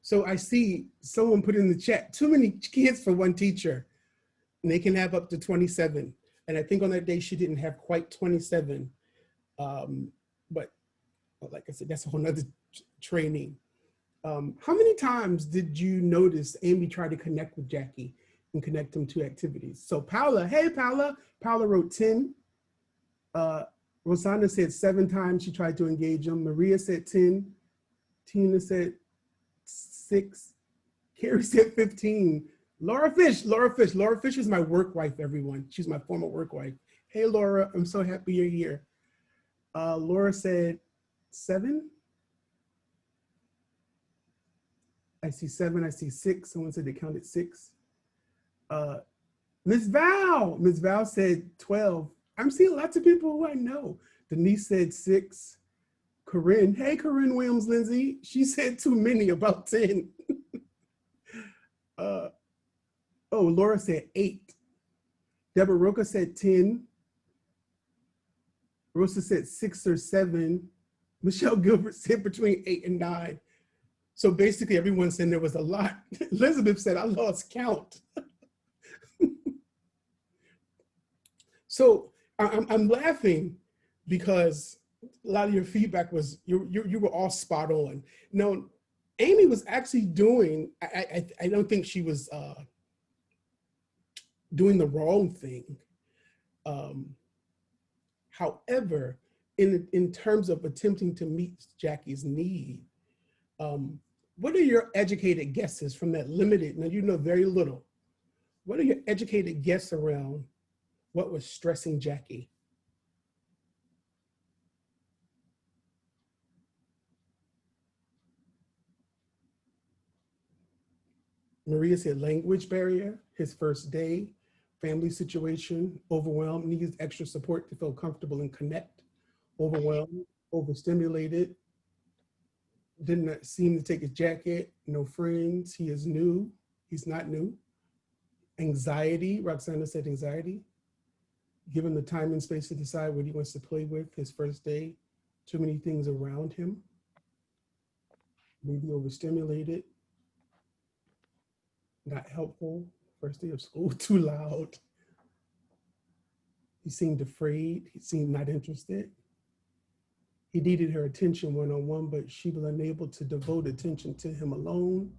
So I see someone put in the chat, too many kids for one teacher, and they can have up to 27. And I think on that day she didn't have quite 27. But like I said, that's a whole nother training. How many times did you notice Amy try to connect with Jackie and connect them to activities? So Paula, hey Paula. Paula wrote 10. Rosanna said 7 times she tried to engage them. Maria said 10. Tina said 6. Carrie said 15. Laura Fish is my work wife, everyone. She's my former work wife. Hey Laura, I'm so happy you're here. Laura said 7. I see 7, I see 6. Someone said they counted 6. Miss Val said 12. I'm seeing lots of people who I know. Denise said 6. Corinne, hey Corinne Williams Lindsay, she said too many, about 10. Oh, Laura said 8. Deborah Roca said 10. Rosa said 6 or 7. Michelle Gilbert said between 8 and 9. So basically everyone said there was a lot. Elizabeth said, I lost count. So I'm laughing because a lot of your feedback was, you were all spot on. No, Amy was actually doing, I don't think she was doing the wrong thing. However, in terms of attempting to meet Jackie's need, what are your educated guesses from that limited, now you know very little, what are your educated guesses around what was stressing Jackie? Maria said language barrier, his first day, family situation, overwhelmed, needs extra support to feel comfortable and connect, overwhelmed, overstimulated, did not seem to take his jacket, no friends, he is new, he's not new. Anxiety, Roxana said anxiety, given the time and space to decide what he wants to play with, his first day, too many things around him, maybe overstimulated, not helpful, first day of school, too loud. He seemed afraid, he seemed not interested. He needed her attention one-on-one, but she was unable to devote attention to him alone.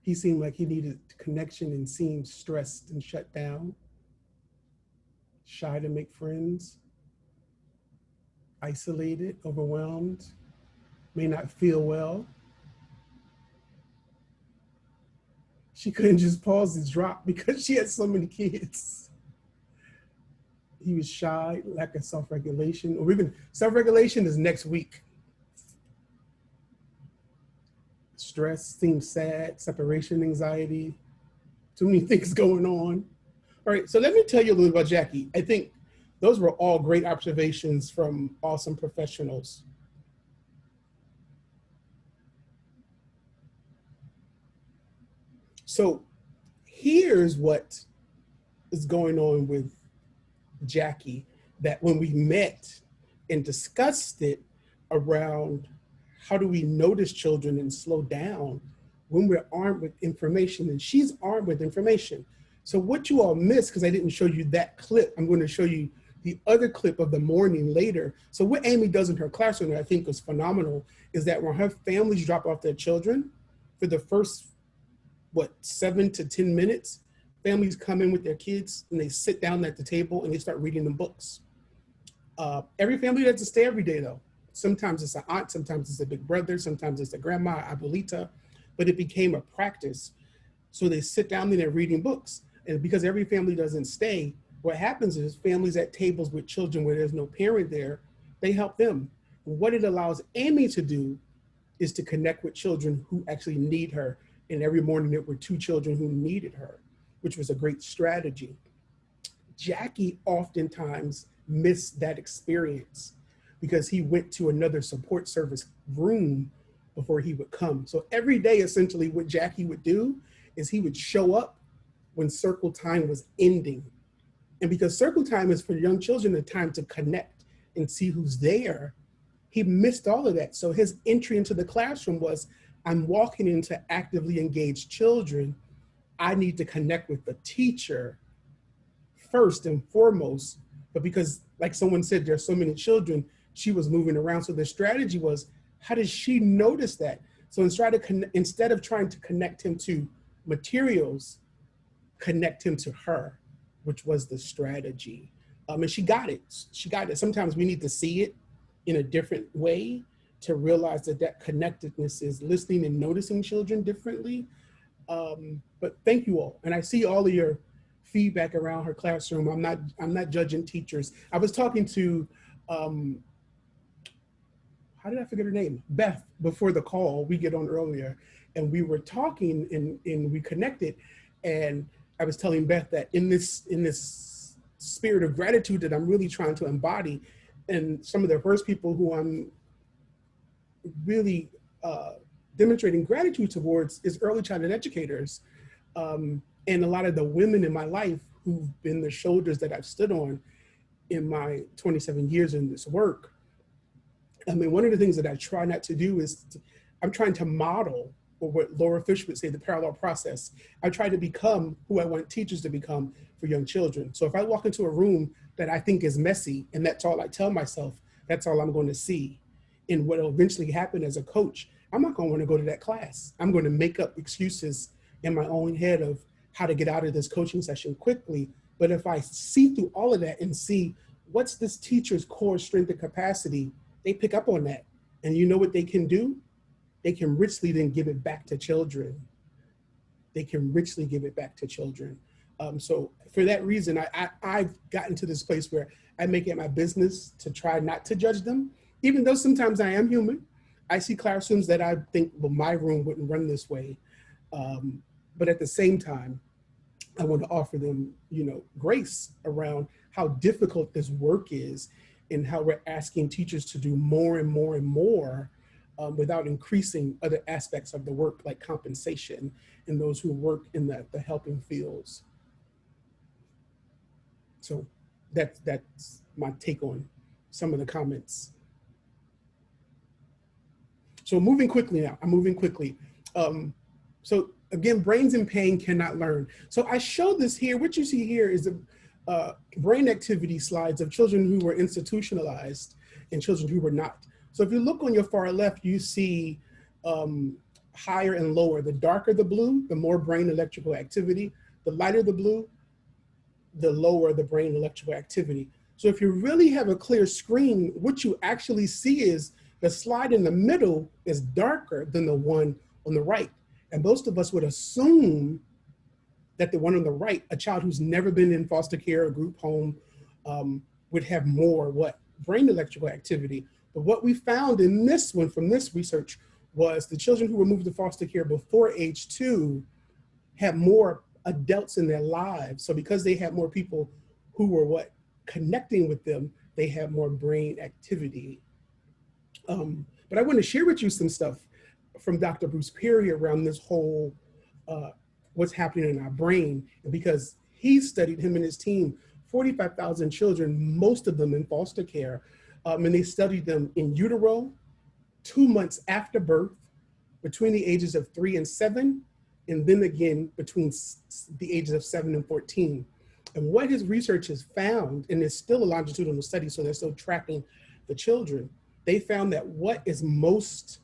He seemed like he needed connection and seemed stressed and shut down, shy to make friends, isolated, overwhelmed, may not feel well. She couldn't just pause and drop because she had so many kids. He was shy, lack of self-regulation, or even self-regulation is next week. Stress, seems sad, separation anxiety, too many things going on. All right, so let me tell you a little about Jackie. I think those were all great observations from awesome professionals. So here's what is going on with Jackie, that when we met and discussed it around how do we notice children and slow down when we're armed with information, and she's armed with information. So what you all missed, because I didn't show you that clip, I'm going to show you the other clip of the morning later. So what Amy does in her classroom that I think was phenomenal is that when her families drop off their children, for the first, 7 to 10 minutes, families come in with their kids and they sit down at the table and they start reading them books. Every family doesn't stay every day though. Sometimes it's an aunt, sometimes it's a big brother, sometimes it's a grandma, abuelita, but it became a practice. So they sit down and they're reading books. And because every family doesn't stay, what happens is families at tables with children where there's no parent there, they help them. And what it allows Amy to do is to connect with children who actually need her. And every morning there were 2 children who needed her, which was a great strategy. Jackie oftentimes missed that experience because he went to another support service room before he would come. So every day, essentially, what Jackie would do is he would show up when circle time was ending. And because circle time is for young children a time to connect and see who's there, he missed all of that. So his entry into the classroom was, I'm walking into actively engaged children. I need to connect with the teacher first and foremost. But because, like someone said, there's so many children, she was moving around. So the strategy was, how does she notice that? So instead of trying to connect him to materials, connect him to her, which was the strategy. And she got it. She got it. Sometimes we need to see it in a different way to realize that that connectedness is listening and noticing children differently. But thank you all. And I see all of your feedback around her classroom. I'm not judging teachers. I was talking to, how did I forget her name? Beth, before the call, we get on earlier, and we were talking and we connected. And I was telling Beth that in this spirit of gratitude that I'm really trying to embody, and some of the first people who I'm really demonstrating gratitude towards is early childhood educators. And a lot of the women in my life who've been the shoulders that I've stood on in my 27 years in this work. I mean, one of the things that I try not to do is I'm trying to model or what Laura Fish would say, the parallel process. I try to become who I want teachers to become for young children. So if I walk into a room that I think is messy and that's all I tell myself, that's all I'm going to see. And what will eventually happen as a coach, I'm not going to want to go to that class. I'm going to make up excuses in my own head of how to get out of this coaching session quickly. But if I see through all of that and see what's this teacher's core strength and capacity, they pick up on that. And you know what they can do? They can richly then give it back to children. They can richly give it back to children. So for that reason, I've gotten to this place where I make it my business to try not to judge them, even though sometimes I am human. I see classrooms that I think, well, my room wouldn't run this way. But at the same time, I want to offer them, grace around how difficult this work is and how we're asking teachers to do more and more and more without increasing other aspects of the work like compensation and those who work in the helping fields. So that's my take on some of the comments. So moving quickly now, I'm moving quickly. So again, brains in pain cannot learn. So I showed this here. What you see here is brain activity slides of children who were institutionalized and children who were not. So if you look on your far left, you see higher and lower. The darker the blue, the more brain electrical activity. The lighter the blue, the lower the brain electrical activity. So if you really have a clear screen, what you actually see is the slide in the middle is darker than the one on the right. And most of us would assume that the one on the right, a child who's never been in foster care or group home, would have more brain electrical activity. But what we found in this one from this research was the children who were moved to foster care before age 2 had more adults in their lives. So because they had more people who were connecting with them, they had more brain activity. But I want to share with you some stuff from Dr. Bruce Perry around this whole what's happening in our brain. And because he studied, him and his team, 45,000 children, most of them in foster care, and they studied them in utero, 2 months after birth, between the ages of 3 and 7, and then again between the ages of 7 and 14. And what his research has found, and it's still a longitudinal study, so they're still tracking the children, they found that what is most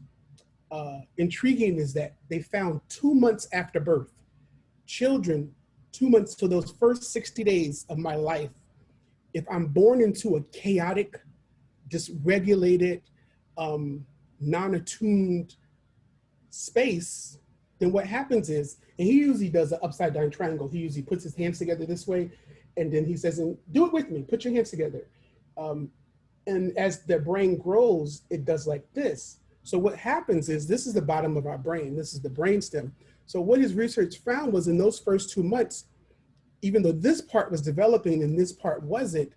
intriguing is that they found 2 months after birth, children, 2 months to those first 60 days of my life, if I'm born into a chaotic, dysregulated, non-attuned space, then what happens is, and he usually does an upside down triangle. He usually puts his hands together this way, and then he says, do it with me, put your hands together. And as the brain grows, it does like this. So what happens is, this is the bottom of our brain. This is the brainstem. So what his research found was in those first 2 months, even though this part was developing and this part wasn't,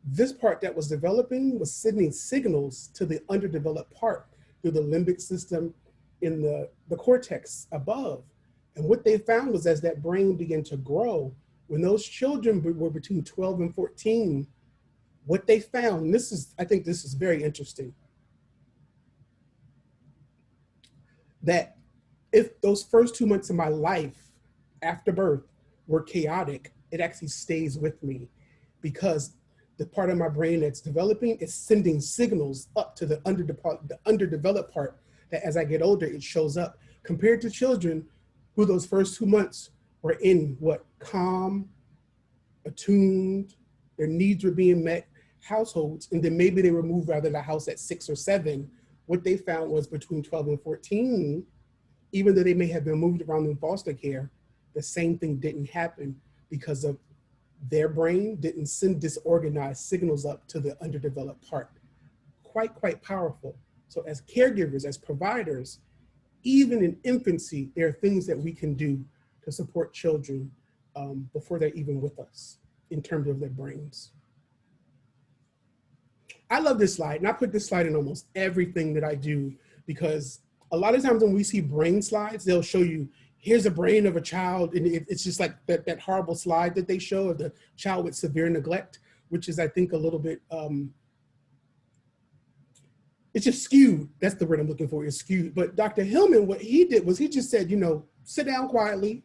this part that was developing was sending signals to the underdeveloped part through the limbic system in the cortex above. And what they found was as that brain began to grow, when those children were between 12 and 14, what they found, and I think this is very interesting, that if those first 2 months of my life after birth were chaotic, it actually stays with me because the part of my brain that's developing is sending signals up to the underdeveloped part that as I get older, it shows up, compared to children who those first 2 months were in calm, attuned, their needs were being met, households, and then maybe they were moved out of the house at 6 or 7. What they found was between 12 and 14, even though they may have been moved around in foster care, the same thing didn't happen because of their brain didn't send disorganized signals up to the underdeveloped part. Quite powerful. So as caregivers, as providers, even in infancy, there are things that we can do to support children before they're even with us in terms of their brains. I love this slide, and I put this slide in almost everything that I do because a lot of times when we see brain slides, they'll show you, here's a brain of a child, and it's just like that horrible slide that they show of the child with severe neglect, which is, I think, a little bit it's just skewed. That's the word I'm looking for, is skewed. But Dr. Hillman, what he did was he just said, you know, sit down quietly,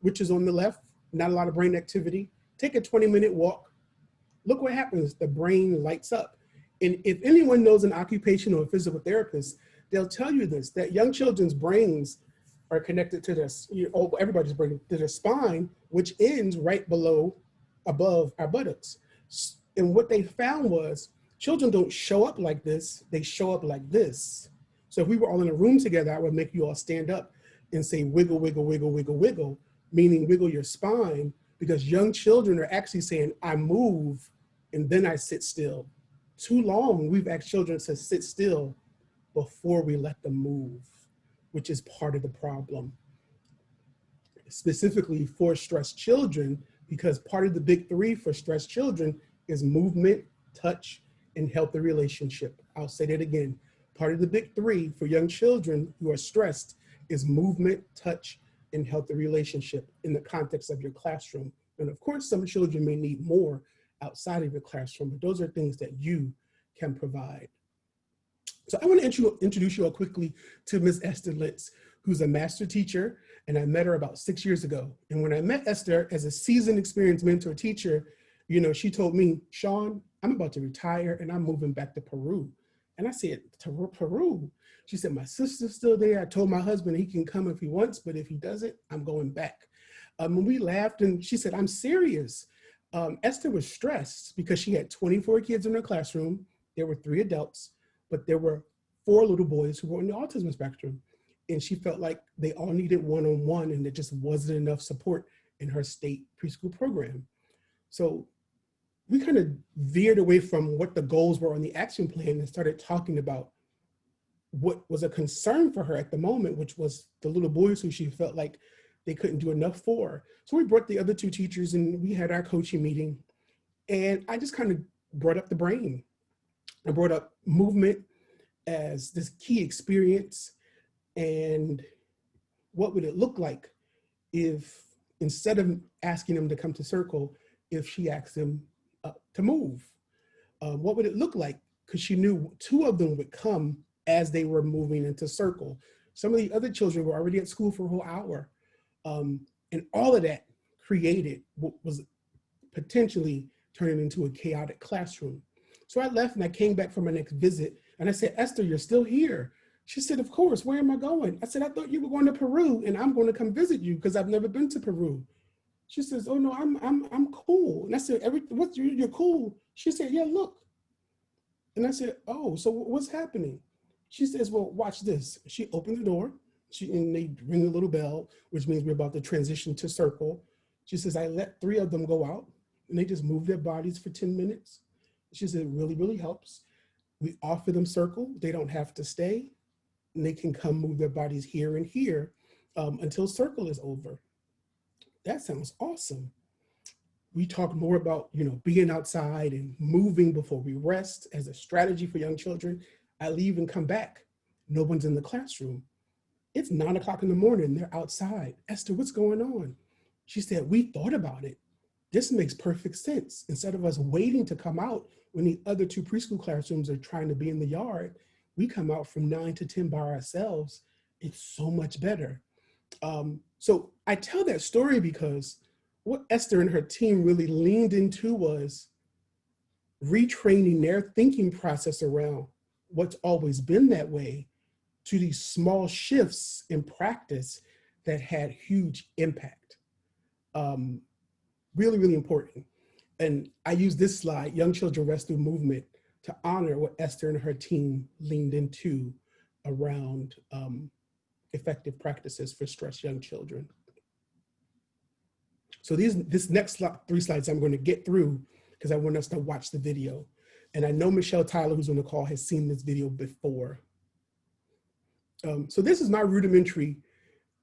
which is on the left, not a lot of brain activity. Take a 20-minute walk. Look what happens. The brain lights up. And if anyone knows an occupational or physical therapist, they'll tell you this, that young children's brains are connected to this, everybody's brain, to their spine, which ends right above our buttocks. And what they found was children don't show up like this, they show up like this. So if we were all in a room together, I would make you all stand up and say wiggle, wiggle, wiggle, wiggle, wiggle, meaning wiggle your spine, because young children are actually saying, I move and then I sit still. Too long, we've asked children to sit still before we let them move, which is part of the problem. Specifically for stressed children, because part of the big three for stressed children is movement, touch, and healthy relationship. I'll say that again. Part of the big three for young children who are stressed is movement, touch, and healthy relationship in the context of your classroom. And of course, some children may need more outside of your classroom, but those are things that you can provide. So I want to introduce you all quickly to Ms. Esther Litz, who's a master teacher, and I met her about 6 years ago. And when I met Esther as a seasoned, experienced mentor teacher, you know, she told me, Shawn, I'm about to retire and I'm moving back to Peru. And I said, to Peru? She said, my sister's still there. I told my husband he can come if he wants, but if he doesn't, I'm going back. And we laughed and she said, I'm serious. Esther was stressed because she had 24 kids in her classroom. There were 3 adults, but there were 4 little boys who were on the autism spectrum. And she felt like they all needed one-on-one and there just wasn't enough support in her state preschool program. So we kind of veered away from what the goals were on the action plan and started talking about what was a concern for her at the moment, which was the little boys who she felt like they couldn't do enough for. So we brought the other 2 teachers and we had our coaching meeting. And I just kind of brought up the brain. I brought up movement as this key experience. And what would it look like if, instead of asking them to come to circle, if she asked them to move? What would it look like? Because she knew 2 of them would come as they were moving into circle. Some of the other children were already at school for a whole hour. And all of that created what was potentially turning into a chaotic classroom. So I left and I came back for my next visit and I said, Esther, you're still here. She said, of course, where am I going? I said, I thought you were going to Peru and I'm going to come visit you because I've never been to Peru. She says, oh no, I'm cool. And I said, you're cool. She said, yeah, look. And I said, oh, so what's happening? She says, well, watch this. She opened the door. And they ring a little bell, which means we're about to transition to circle. She says, I let 3 of them go out and they just move their bodies for 10 minutes. She said, it really, really helps. We offer them circle. They don't have to stay and they can come move their bodies here and here until circle is over. That sounds awesome. We talk more about, you know, being outside and moving before we rest as a strategy for young children. I leave and come back. No one's in the classroom. It's 9 o'clock in the morning, they're outside. Esther, what's going on? She said, we thought about it. This makes perfect sense. Instead of us waiting to come out when the other 2 preschool classrooms are trying to be in the yard, we come out from 9 to 10 by ourselves. It's so much better. So I tell that story because what Esther and her team really leaned into was retraining their thinking process around what's always been that way to these small shifts in practice that had huge impact. Really, really important. And I use this slide, Young Children Rest Through Movement, to honor what Esther and her team leaned into around effective practices for stressed young children. So this next 3 slides I'm going to get through because I want us to watch the video. And I know Michelle Tyler, who's on the call, has seen this video before. So this is my rudimentary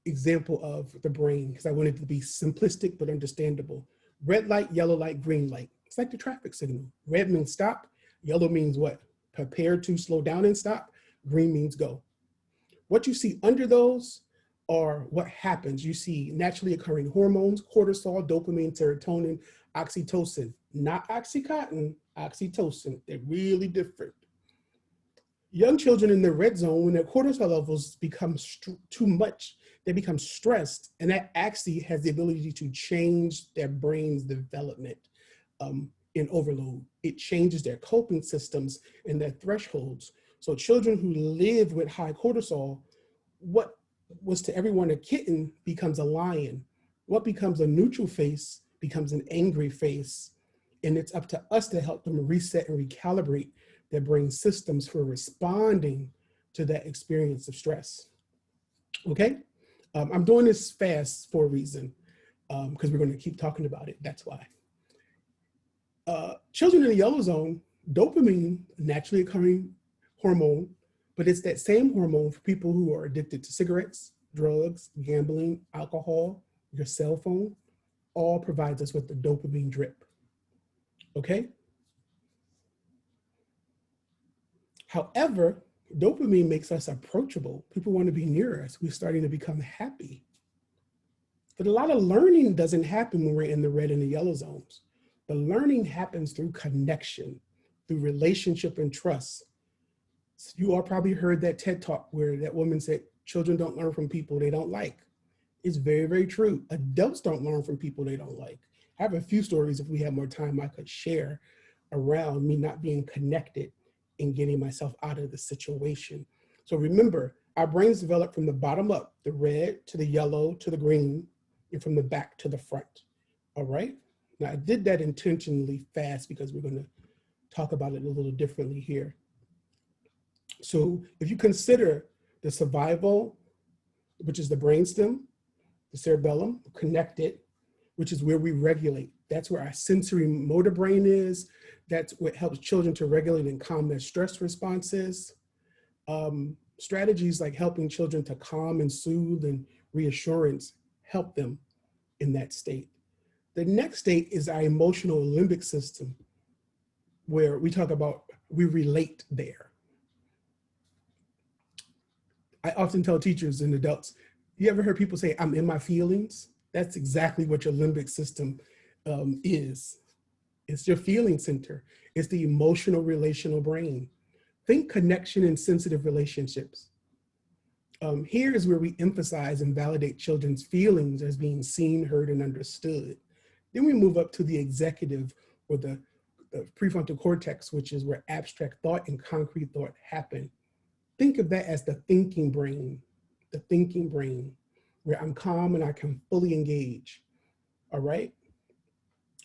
example of the brain because I wanted it to be simplistic but understandable. Red light, yellow light, green light. It's like the traffic signal. Red means stop. Yellow means what? Prepare to slow down and stop. Green means go. What you see under those are what happens. You see naturally occurring hormones, cortisol, dopamine, serotonin, oxytocin. Not Oxycontin, oxytocin. They're really different. Young children in the red zone, when their cortisol levels become too much, they become stressed, and that actually has the ability to change their brain's development in overload. It changes their coping systems and their thresholds. So children who live with high cortisol, what was to everyone a kitten becomes a lion. What becomes a neutral face becomes an angry face. And it's up to us to help them reset and recalibrate their brain systems for responding to that experience of stress. Okay? I'm doing this fast for a reason, because we're going to keep talking about it. That's why. Children in the yellow zone, dopamine, naturally occurring hormone, but it's that same hormone for people who are addicted to cigarettes, drugs, gambling, alcohol, your cell phone, all provides us with the dopamine drip. Okay? However, dopamine makes us approachable. People want to be near us. We're starting to become happy. But a lot of learning doesn't happen when we're in the red and the yellow zones. The learning happens through connection, through relationship and trust. So you all probably heard that TED Talk where that woman said, children don't learn from people they don't like. It's very, very true. Adults don't learn from people they don't like. I have a few stories, if we had more time, I could share around me not being connected and getting myself out of the situation. So remember, our brains develop from the bottom up, the red to the yellow to the green, and from the back to the front. All right? Now, I did that intentionally fast because we're going to talk about it a little differently here. So if you consider the survival, which is the brainstem, the cerebellum, connected, which is where we regulate. That's where our sensory motor brain is. That's what helps children to regulate and calm their stress responses. Strategies like helping children to calm and soothe and reassurance help them in that state. The next state is our emotional limbic system, where we talk about, we relate there. I often tell teachers and adults, you ever heard people say, I'm in my feelings? That's exactly what your limbic system is. It's your feeling center. It's the emotional relational brain. Think connection and sensitive relationships. Here is where we emphasize and validate children's feelings as being seen, heard, and understood. Then we move up to the executive or the prefrontal cortex, which is where abstract thought and concrete thought happen. Think of that as the thinking brain, where I'm calm and I can fully engage. All right?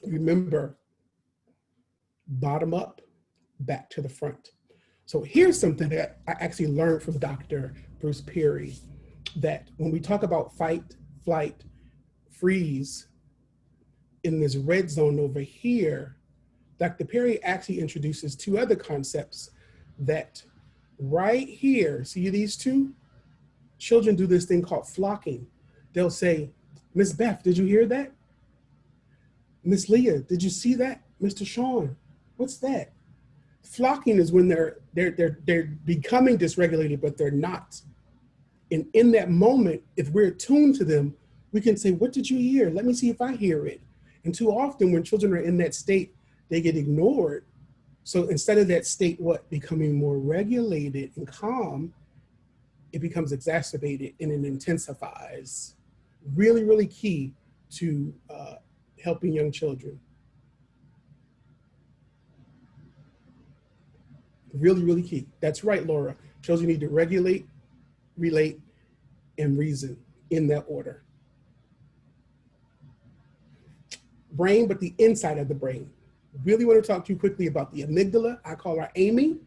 Remember, bottom up, back to the front. So here's something that I actually learned from Dr. Bruce Perry, that when we talk about fight, flight, freeze, in this red zone over here, Dr. Perry actually introduces two other concepts that right here, see these two? Children do this thing called flocking. They'll say, Miss Beth, did you hear that? Miss Leah, did you see that? Mr. Shawn, what's that? Flocking is when they're becoming dysregulated, but they're not. And in that moment, if we're attuned to them, we can say, what did you hear? Let me see if I hear it. And too often when children are in that state, they get ignored. So instead of that state, becoming more regulated and calm, it becomes exacerbated and it intensifies. Really, really key to helping young children. Really, really key. That's right, Laura. Children need to regulate, relate, and reason in that order. Brain, but the inside of the brain. Really want to talk to you quickly about the amygdala. I call her Amy.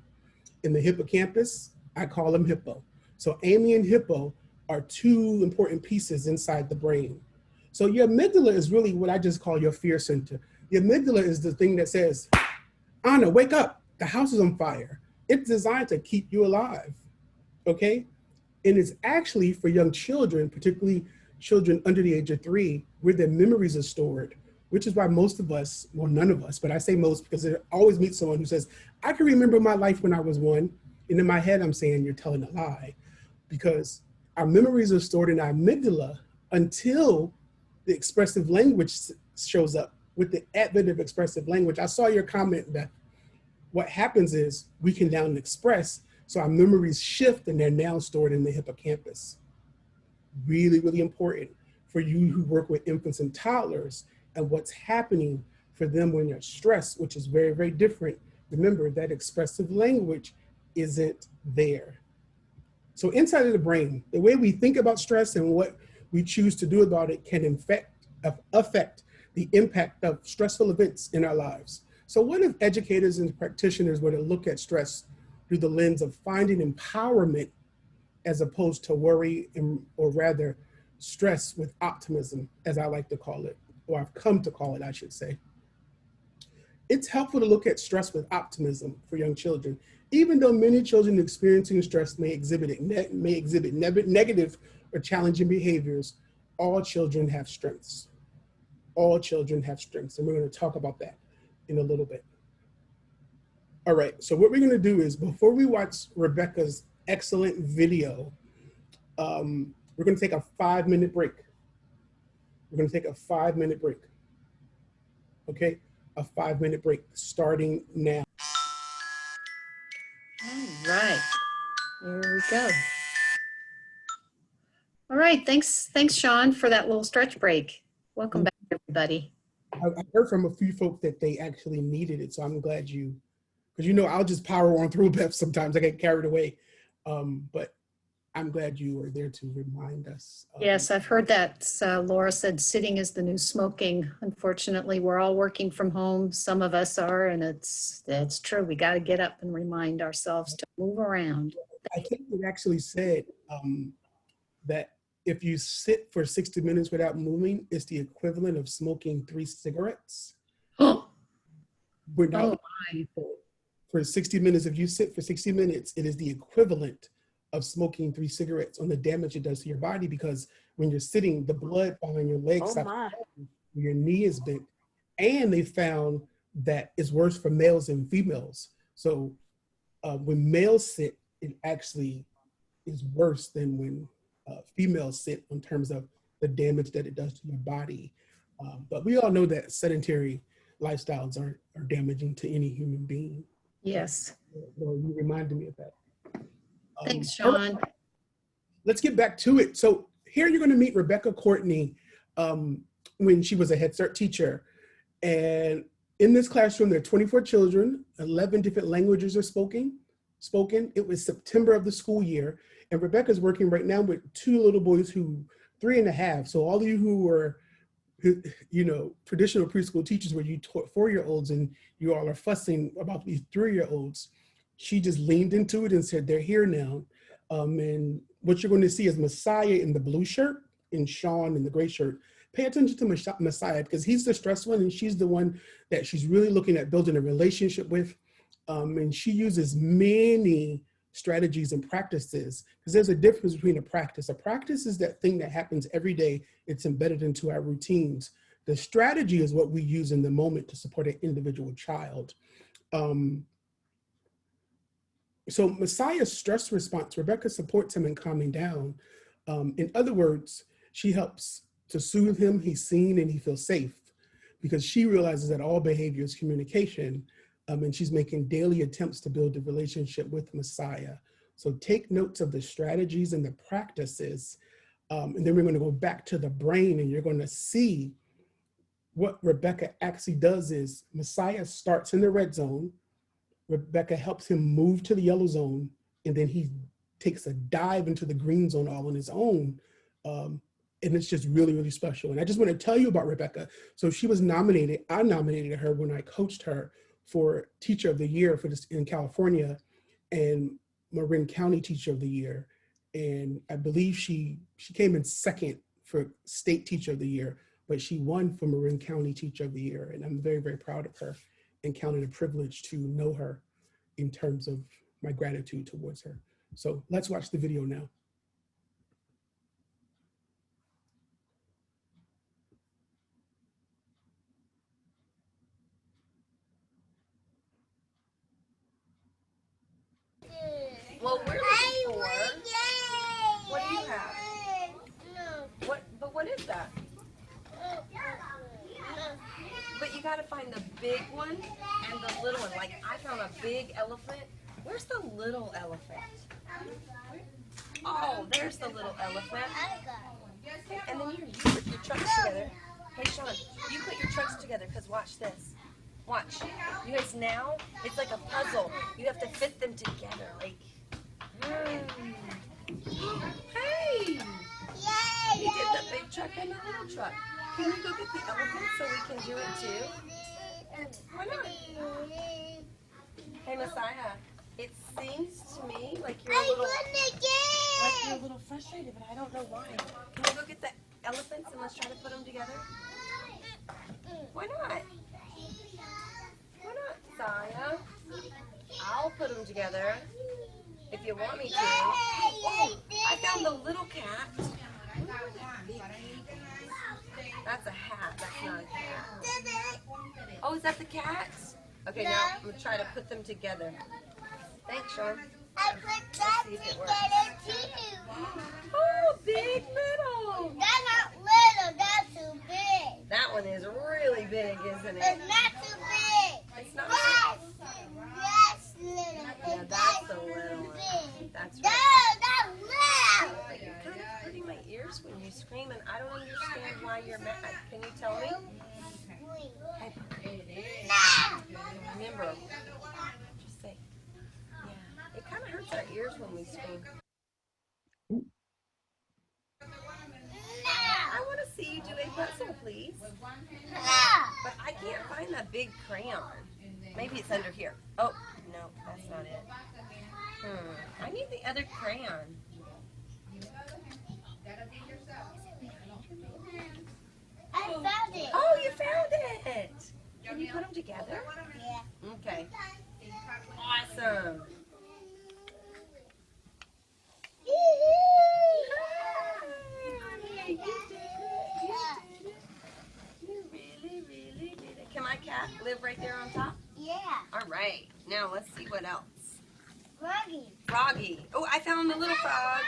In the hippocampus, I call them hippo. So Amy and hippo are two important pieces inside the brain. So your amygdala is really what I just call your fear center. The amygdala is the thing that says, Anna, wake up, the house is on fire. It's designed to keep you alive, okay? And it's actually for young children, particularly children under the age of 3, where their memories are stored, which is why most of us, well, none of us, but I say most because I always meet someone who says, I can remember my life when I was 1. And in my head, I'm saying, you're telling a lie, because our memories are stored in our amygdala until the expressive language shows up. With the advent of expressive language, I saw your comment, Beth. What happens is we can now express. So our memories shift and they're now stored in the hippocampus. Really, really important for you who work with infants and toddlers and what's happening for them when they're stressed, which is very, very different. Remember that expressive language isn't there. So inside of the brain, the way we think about stress and what we choose to do about it can affect the impact of stressful events in our lives. So what if educators and practitioners were to look at stress through the lens of finding empowerment as opposed to worry, or rather stress with optimism, as I like to call it, or I've come to call it, I should say. It's helpful to look at stress with optimism for young children. Even though many children experiencing stress may exhibit negative or challenging behaviors, all children have strengths. All children have strengths, and we're going to talk about that in a little bit. All right, so what we're going to do is, before we watch Rebecca's excellent video, we're going to take a 5-minute break. We're going to take a 5-minute break. Okay, a 5-minute break starting now. All right, here we go. All right, thanks, Shawn, for that little stretch break. Welcome back, everybody. I heard from a few folks that they actually needed it, so I'm glad you, because you know I'll just power on through, Beth. Sometimes I get carried away, but I'm glad you were there to remind us. Yes, I've heard that. Laura said sitting is the new smoking. Unfortunately, we're all working from home. Some of us are, and it's true. We got to get up and remind ourselves to move around. I think it actually said that if you sit for 60 minutes without moving, it's the equivalent of smoking 3 cigarettes. Without for 60 minutes, if you sit for 60 minutes, it is the equivalent of smoking 3 cigarettes on the damage it does to your body, because when you're sitting, the blood behind your legs, your knee is bent, and they found that it's worse for males than females. So when males sit, it actually is worse than when females sit in terms of the damage that it does to your body. But we all know that sedentary lifestyles are damaging to any human being. Yes. Well, you reminded me of that. Thanks, Shawn. Right. Let's get back to it. So here you're going to meet Rebecca Courtney when she was a Head Start teacher. And in this classroom, there are 24 children, 11 different languages are spoken. It was September of the school year. And Rebecca's working right now with 2 little boys who 3.5. So all of you who were, you know, traditional preschool teachers where you taught 4-year-olds and you all are fussing about these 3-year-olds, she just leaned into it and said, they're here now. And what you're going to see is Messiah in the blue shirt and Shawn in the gray shirt. Pay attention to Messiah, because he's the stressed one and she's the one that she's really looking at building a relationship with. And she uses many strategies and practices, because there's a difference between a practice. A practice is that thing that happens every day. It's embedded into our routines. The strategy is what we use in the moment to support an individual child. So Messiah's stress response, Rebecca supports him in calming down. In other words, she helps to soothe him. He's seen and he feels safe, because she realizes that all behavior is communication. And she's making daily attempts to build a relationship with Messiah. So take notes of the strategies and the practices. And then we're going to go back to the brain, and you're going to see what Rebecca actually does is Messiah starts in the red zone. Rebecca helps him move to the yellow zone, and then he takes a dive into the green zone all on his own. And it's just really, really special. And I just want to tell you about Rebecca. So she was nominated, I nominated her when I coached her for Teacher of the Year for this in California, and Marin County Teacher of the Year. And I believe she came in second for State Teacher of the Year, but she won for Marin County Teacher of the Year. And I'm very, very proud of her and count it a privilege to know her in terms of my gratitude towards her. So let's watch the video now. Well, we're looking for. What do you have? What is that? But you gotta find the big one and the little one. Like I found a big elephant Where's the little elephant? Oh, there's the little elephant. Okay, and then you put your trucks together. Hey, Shawn, you put your trucks together, because watch this. Watch. You guys, now, it's like a puzzle. You have to fit them together, like... Hey! Yay! You did the big truck and the little truck. Can you go get the elephant so we can do it too? Why not? Hey, Messiah, it seems to me like you're a little frustrated, but I don't know why. Can you go get the elephants and let's try to put them together? Why not? Why not, Messiah? I'll put them together if you want me to. Oh, I found the little cat. That's a hat. That's not a cat. Oh, is that the cat? Okay, now I'm going to try to put them together. Thanks, Shawn. I put that together too. Oh, big middle. That's not little, that's too big. That one is really big, isn't it? It's not too big. It's not That's little. Yeah, that's a little one. That's No, right. that's little. You're kind of hurting my ears when you scream, and I don't understand why you're mad. Can you tell me? Remember, just say, yeah. It kind of hurts our ears when we scream. I want to see you do a puzzle, please. But I can't find the big crayon. Maybe it's under here. Oh, no, that's not it. I need the other crayon. I found it. Oh, you found it! Can you put them together? Yeah. Okay. Awesome. Hey, you did it. You really, really did it. Can my cat live right there on top? Yeah. All right. Now let's see what else. Froggy. Froggy. Oh, I found the little frog.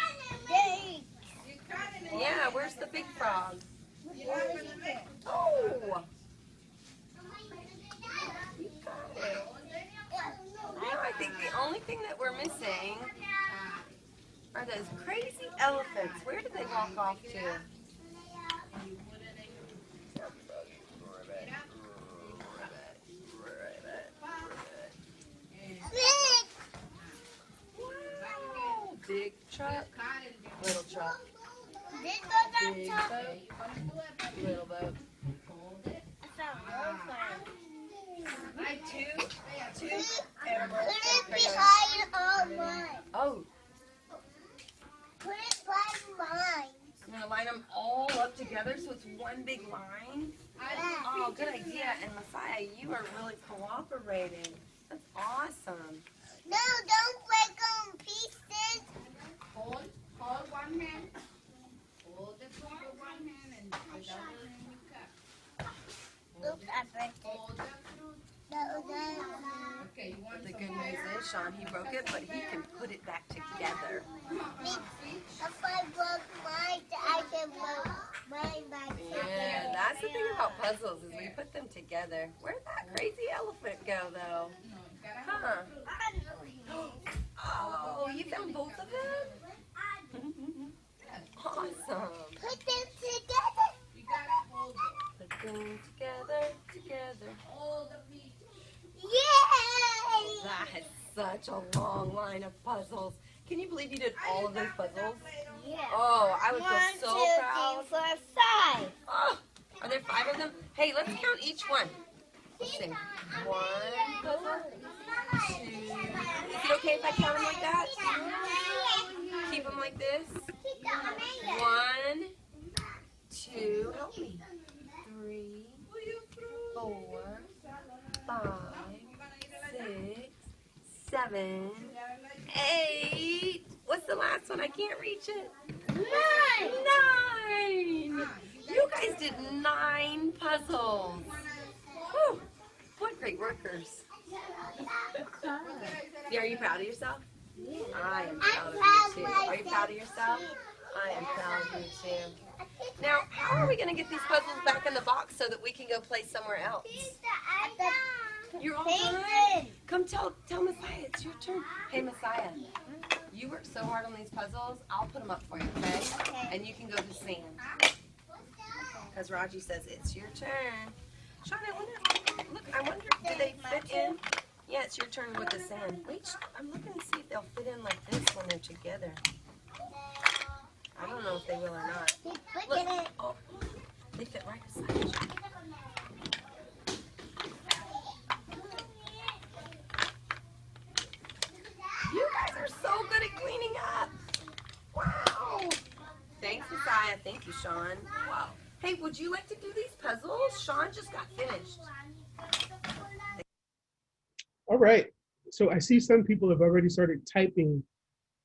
Yay. Yeah, where's the big frog? Oh. You got it. Now I think the only thing that we're missing are those crazy elephants. Where did they walk off to? Wow. Big truck, little truck. This goes on Big top. boat, little boat. I found one flag. Two animals. Put it behind all mine. Oh, Put it behind mine. I'm gonna line them all up together so it's one big line. Oh, good idea. And Messiah, you are really cooperating. That's awesome. No, don't break them pieces. Hold one hand. Hold the phone with one hand and the other hand you cut. Oops, I broke it. Hold the fruit. Okay, you want The some good more? news is, Shawn, he broke it, but he can put it back together. If I broke mine, I can break mine back. Yeah, that's the thing about puzzles is we put them together. Where'd that crazy elephant go, though? Huh? Oh, you found both of them? Awesome. Put them together. You gotta hold it. Put them together. Hold the feet. Yay! That is such a long line of puzzles. Can you believe you did all of those puzzles? Yeah. Oh, I would 1, feel so 2, proud. 3, 4, 5. Oh, are there 5 of them? Hey, let's count each one. Let's see. 1 puzzle, 2. Is it okay if I count them like that? Keep them like this. 1, 2, help me. 3, 4, 5, 6, 7, 8. What's the last one? I can't reach it. 9. You guys did 9 puzzles. Whew. What great workers. Yeah, are you proud of yourself? I am proud of you too. Are you proud of yourself? I am proud of you too. Now, how are we going to get these puzzles back in the box so that we can go play somewhere else? You're all done? Come tell Messiah it's your turn. Hey, Messiah, you work so hard on these puzzles. I'll put them up for you, okay? Okay. And you can go to sand. Because Raji says it's your turn. Shawn, I wonder, look, I wonder, do they fit in? Yeah, it's your turn with the sand. Wait, I'm looking to see if they'll fit in like this when they're together. I don't know if they will or not. Look, oh, they fit right beside each other. You guys are so good at cleaning up. Wow. Thanks, Messiah. Thank you, Shawn. Wow. Hey, would you like to do these puzzles? Shawn just got finished. All right. So I see some people have already started typing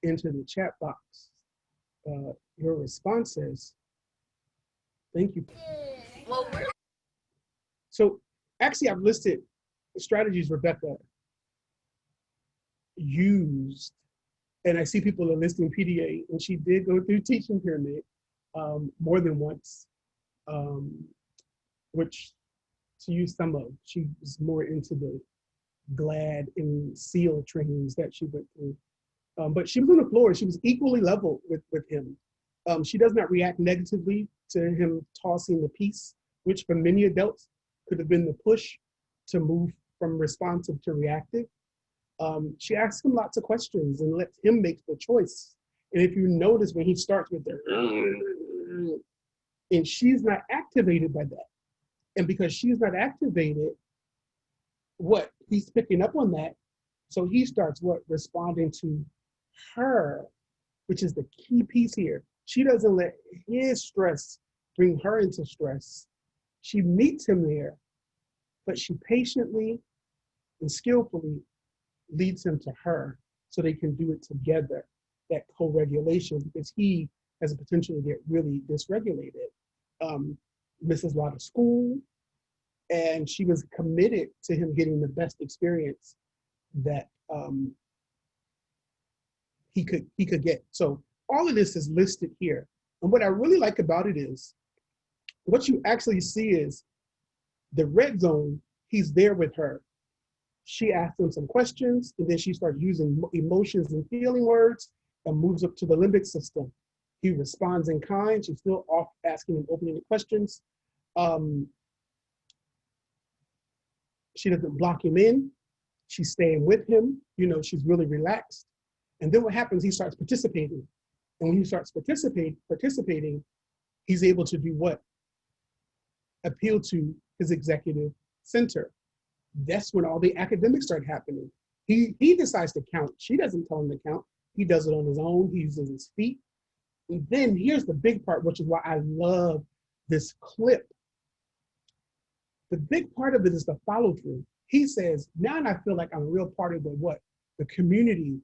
into the chat box your responses. Thank you. Well, we're So actually, I've listed strategies Rebecca used, and I see people are listing PDA, and she did go through Teaching Pyramid more than once, which to use some of. She was more into the GLAD and SEAL trainings that she went through. But she was on the floor. She was equally level with him. She does not react negatively to him tossing the piece, which for many adults could have been the push to move from responsive to reactive. She asks him lots of questions and lets him make the choice. And if you notice when he starts with the, and she's not activated by that. And because she's not activated, what? He's picking up on that. So he starts what? Responding to her, which is the key piece here. She doesn't let his stress bring her into stress. She meets him there, but she patiently and skillfully leads him to her so they can do it together, that co-regulation, because he has a potential to get really dysregulated. Misses a lot of school, and she was committed to him getting the best experience that he could get. So all of this is listed here. And what I really like about it is, what you actually see is the red zone, he's there with her. She asks him some questions, and then she starts using emotions and feeling words and moves up to the limbic system. He responds in kind. She's still off asking him open-ended questions. She doesn't block him in. She's staying with him. You know, she's really relaxed. And then what happens, he starts participating. And when he starts participating, he's able to do what? Appeal to his executive center. That's when all the academics start happening. He decides to count. She doesn't tell him to count. He does it on his own. He uses his feet. And then here's the big part, which is why I love this clip. The big part of it is the follow through. He says, now I feel like I'm a real part of the what? The community.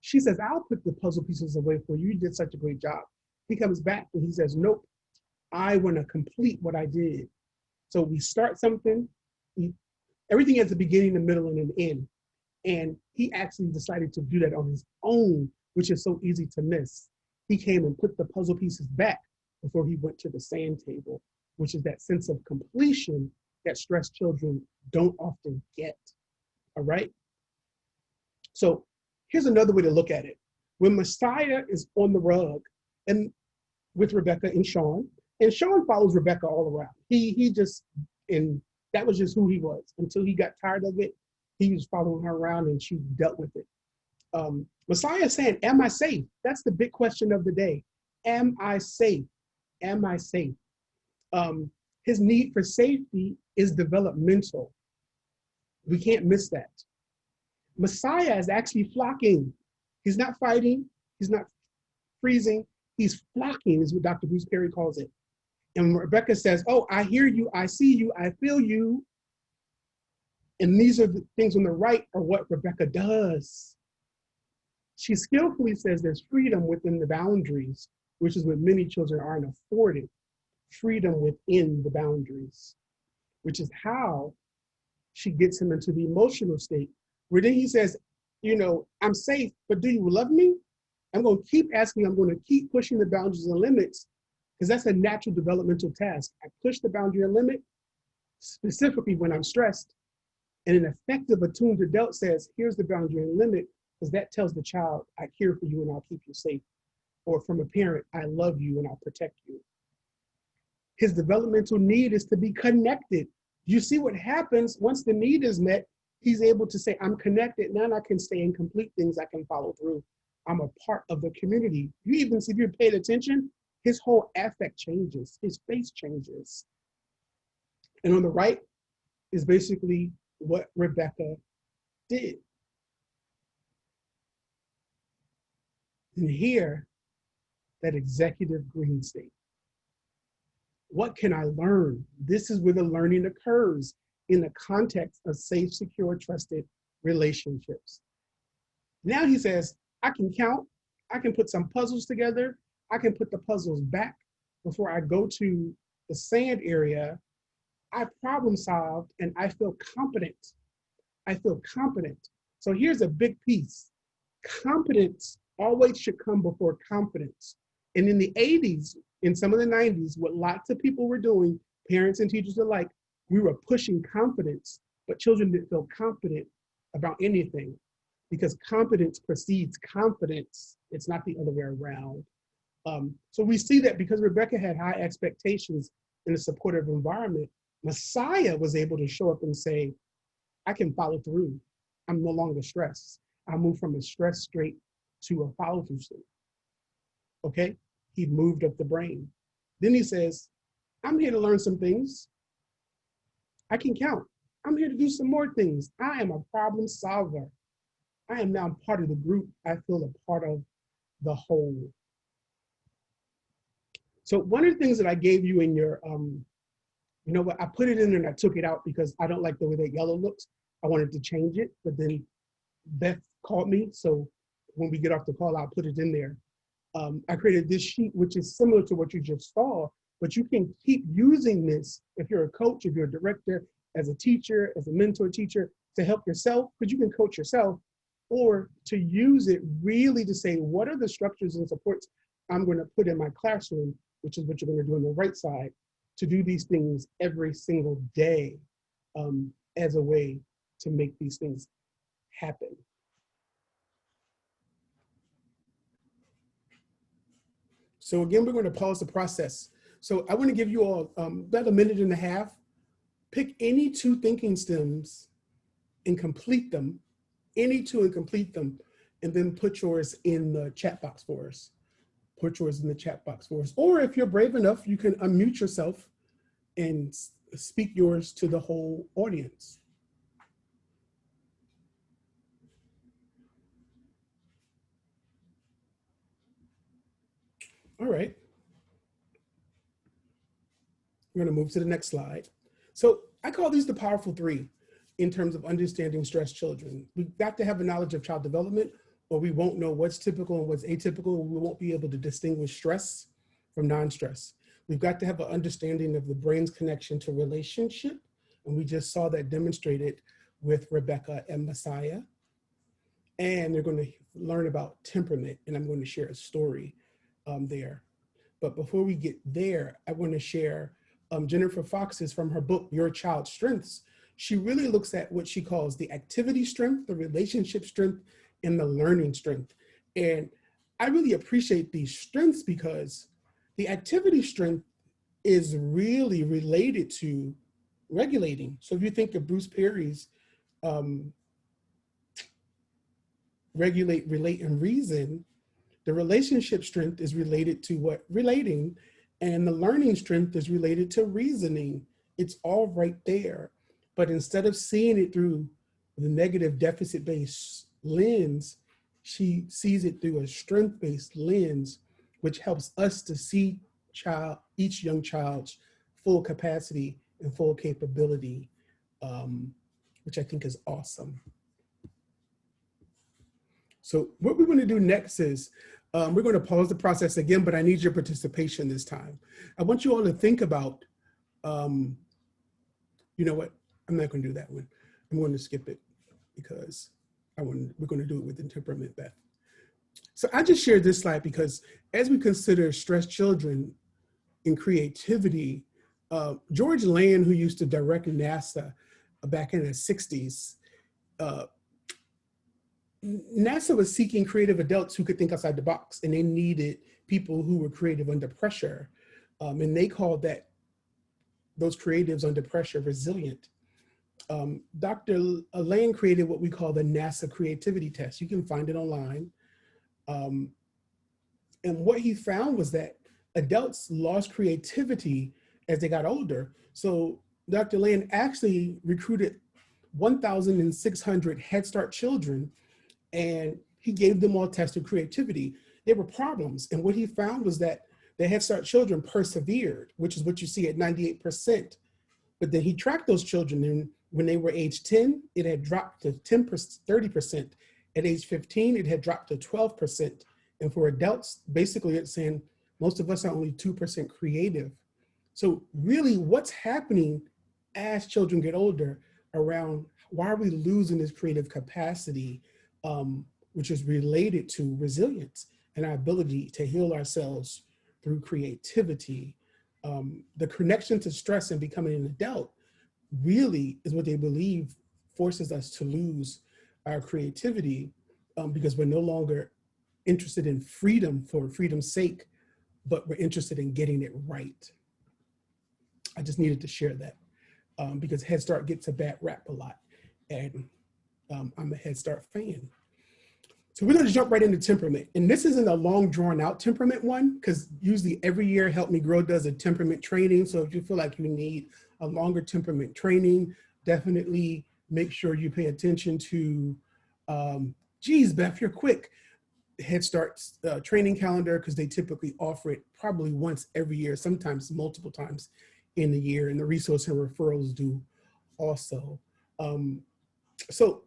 She says, I'll put the puzzle pieces away for you. You did such a great job. He comes back and he says, nope, I want to complete what I did. So we start something. Everything has a beginning, a middle, and an end. And he actually decided to do that on his own, which is so easy to miss. He came and put the puzzle pieces back before he went to the sand table, which is that sense of completion that stressed children don't often get, all right? So here's another way to look at it. When Messiah is on the rug and with Rebecca and Shawn follows Rebecca all around. He just, and that was just who he was until he got tired of it. He was following her around and she dealt with it. Messiah is saying, am I safe? That's the big question of the day. Am I safe? Am I safe? His need for safety is developmental. We can't miss that. Messiah is actually flocking. He's not fighting. He's not freezing. He's flocking is what Dr. Bruce Perry calls it. And Rebecca says, oh, I hear you. I see you. I feel you. And these are the things on the right are what Rebecca does. She skillfully says there's freedom within the boundaries, which is what many children aren't afforded. Freedom within the boundaries, which is how she gets him into the emotional state, where then he says, you know, I'm safe, but do you love me? I'm going to keep asking, I'm going to keep pushing the boundaries and limits, because that's a natural developmental task. I push the boundary and limit, specifically when I'm stressed. And an effective attuned adult says, here's the boundary and limit, because that tells the child, I care for you and I'll keep you safe. Or from a parent, I love you and I'll protect you. His developmental need is to be connected. You see what happens once the need is met, he's able to say, I'm connected, now I can stay and complete things I can follow through. I'm a part of the community. You even see, if you paid attention, his whole affect changes, his face changes. And on the right is basically what Rebecca did. And here, that executive green state. What can I learn? This is where the learning occurs in the context of safe, secure, trusted relationships. Now he says, I can count, I can put some puzzles together, I can put the puzzles back before I go to the sand area. I problem solved and I feel competent. I feel competent. So here's a big piece. Competence always should come before confidence. And in the 80s, in some of the 90s, what lots of people were doing, parents and teachers alike, we were pushing confidence, but children didn't feel confident about anything because competence precedes confidence. It's not the other way around. So we see that because Rebecca had high expectations in a supportive environment, Messiah was able to show up and say, I can follow through. I'm no longer stressed. I moved from a stress state to a follow through state. Okay, he moved up the brain. Then he says, I'm here to learn some things. I can count. I'm here to do some more things. I am a problem solver. I am now part of the group. I feel a part of the whole. So one of the things that I gave you in your, you know what, I put it in there and I took it out because I don't like the way that yellow looks. I wanted to change it, but then Beth called me. So when we get off the call, I'll put it in there. I created this sheet, which is similar to what you just saw, but you can keep using this if you're a coach, if you're a director, as a teacher, as a mentor teacher, to help yourself, because you can coach yourself, or to use it really to say, what are the structures and supports I'm going to put in my classroom, which is what you're going to do on the right side, to do these things every single day as a way to make these things happen. So again, we're going to pause the process. So I want to give you all about a minute and a half. Pick any two thinking stems and complete them, any two and complete them, and then put yours in the chat box for us. Put yours in the chat box for us. Or if you're brave enough, you can unmute yourself and speak yours to the whole audience. All right. We're going to move to the next slide. So I call these the powerful three in terms of understanding stressed children. We've got to have a knowledge of child development, or we won't know what's typical and what's atypical. We won't be able to distinguish stress from non-stress. We've got to have an understanding of the brain's connection to relationship. And we just saw that demonstrated with Rebecca and Messiah. And they're going to learn about temperament, and I'm going to share a story there. But before we get there, I want to share Jennifer Fox's from her book, Your Child's Strengths. She really looks at what she calls the activity strength, the relationship strength, and the learning strength. And I really appreciate these strengths because the activity strength is really related to regulating. So if you think of Bruce Perry's regulate, relate, and reason, the relationship strength is related to what? Relating. And the learning strength is related to reasoning. It's all right there. But instead of seeing it through the negative deficit-based lens, she sees it through a strength-based lens, which helps us to see each young child's full capacity and full capability, which I think is awesome. So what we're going to do next is we're going to pause the process again, but I need your participation this time. I want you all to think about, you know what, I'm not going to do that one. I'm going to skip it because we're going to do it with Temperament, Beth. So I just shared this slide because as we consider stressed children in creativity, George Land, who used to direct NASA, back in the 60s, NASA was seeking creative adults who could think outside the box, and they needed people who were creative under pressure. And they called those creatives under pressure resilient. Dr. Lane created what we call the NASA creativity test. You can find it online. And what he found was that adults lost creativity as they got older. So Dr. Lane actually recruited 1,600 Head Start children, and he gave them all tests of creativity. There were problems. And what he found was that the Head Start children persevered, which is what you see at 98%. But then he tracked those children, and when they were age 10, it had dropped to 30%. At age 15, it had dropped to 12%. And for adults, basically it's saying most of us are only 2% creative. So really what's happening as children get older around why are we losing this creative capacity, which is related to resilience and our ability to heal ourselves through creativity. The connection to stress and becoming an adult really is what they believe forces us to lose our creativity, because we're no longer interested in freedom for freedom's sake, but we're interested in getting it right. I just needed to share that because Head Start gets a bad rap a lot, and I'm a Head Start fan. So we're going to jump right into temperament. And this isn't a long drawn out temperament one, because usually every year Help Me Grow does a temperament training. So if you feel like you need a longer temperament training, definitely make sure you pay attention to, geez, Beth, you're quick, Head Start's training calendar, because they typically offer it probably once every year, sometimes multiple times in the year, and the resource and referrals do also. So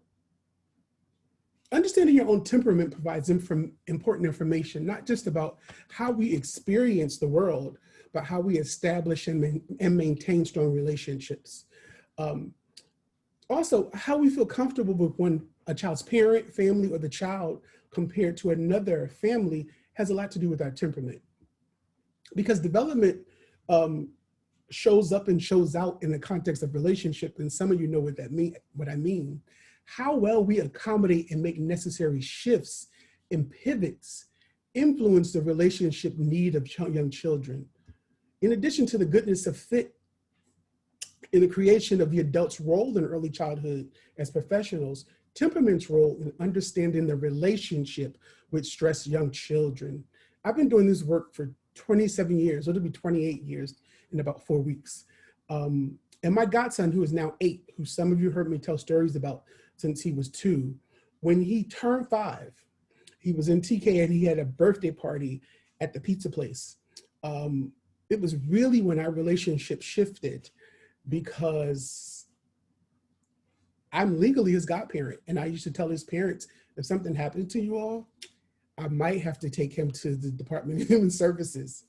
understanding your own temperament provides important information, not just about how we experience the world, but how we establish and maintain strong relationships. Also, how we feel comfortable with a child's parent, family, or the child compared to another family has a lot to do with our temperament. Because development shows up and shows out in the context of relationship, and some of you know what I mean. How well we accommodate and make necessary shifts and pivots influence the relationship need of young children. In addition to the goodness of fit in the creation of the adult's role in early childhood as professionals, temperament's role in understanding the relationship with stressed young children. I've been doing this work for 27 years, it'll be 28 years in about 4 weeks. And my godson, who is now 8, who some of you heard me tell stories about since he was 2, when he turned 5, he was in TK and he had a birthday party at the pizza place. It was really when our relationship shifted, because I'm legally his godparent, and I used to tell his parents, if something happened to you all, I might have to take him to the Department of Human Services.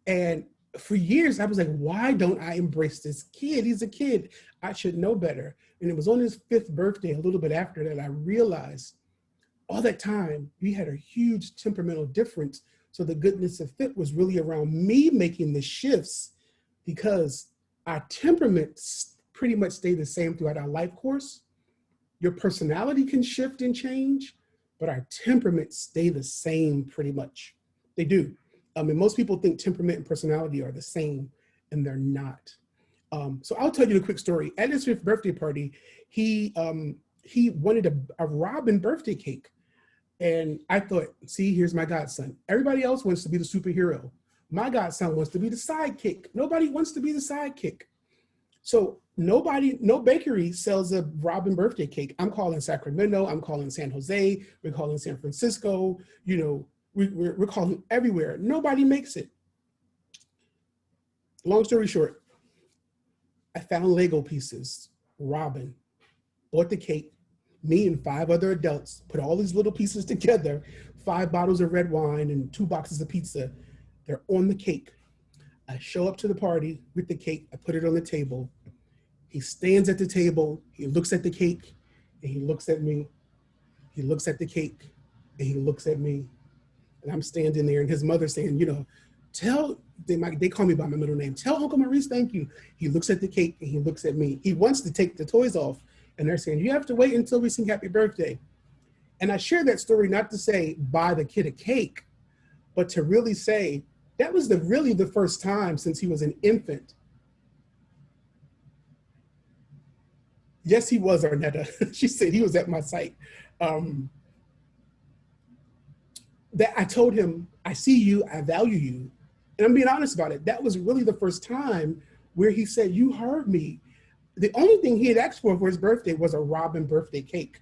And for years, I was like, why don't I embrace this kid? He's a kid. I should know better. And it was on his 5th birthday, a little bit after that, I realized all that time we had a huge temperamental difference. So the goodness of fit was really around me making the shifts, because our temperaments pretty much stay the same throughout our life course. Your personality can shift and change, but our temperaments stay the same pretty much. They do. And most people think temperament and personality are the same, and they're not. So I'll tell you a quick story. At his 5th birthday party, he wanted a robin birthday cake. And I thought, see, here's my godson. Everybody else wants to be the superhero. My godson wants to be the sidekick. Nobody wants to be the sidekick. So no bakery sells a robin birthday cake. I'm calling Sacramento, I'm calling San Jose, we're calling San Francisco, we're calling everywhere. Nobody makes it. Long story short, I found Lego pieces, robin, bought the cake, me and 5 other adults put all these little pieces together, 5 bottles of red wine and 2 boxes of pizza. They're on the cake. I show up to the party with the cake, I put it on the table. He stands at the table, he looks at the cake, and he looks at me. He looks at the cake, and he looks at me. And I'm standing there, and his mother saying, tell they call me by my middle name. Tell Uncle Maurice thank you. He looks at the cake and he looks at me. He wants to take the toys off, and they're saying, you have to wait until we sing happy birthday. And I share that story not to say buy the kid a cake, but to really say that was really the first time since he was an infant. Yes, he was, Arnetta. She said he was at my site. That I told him, I see you, I value you. And I'm being honest about it. That was really the first time where he said, you heard me. The only thing he had asked for his birthday was a Robin birthday cake.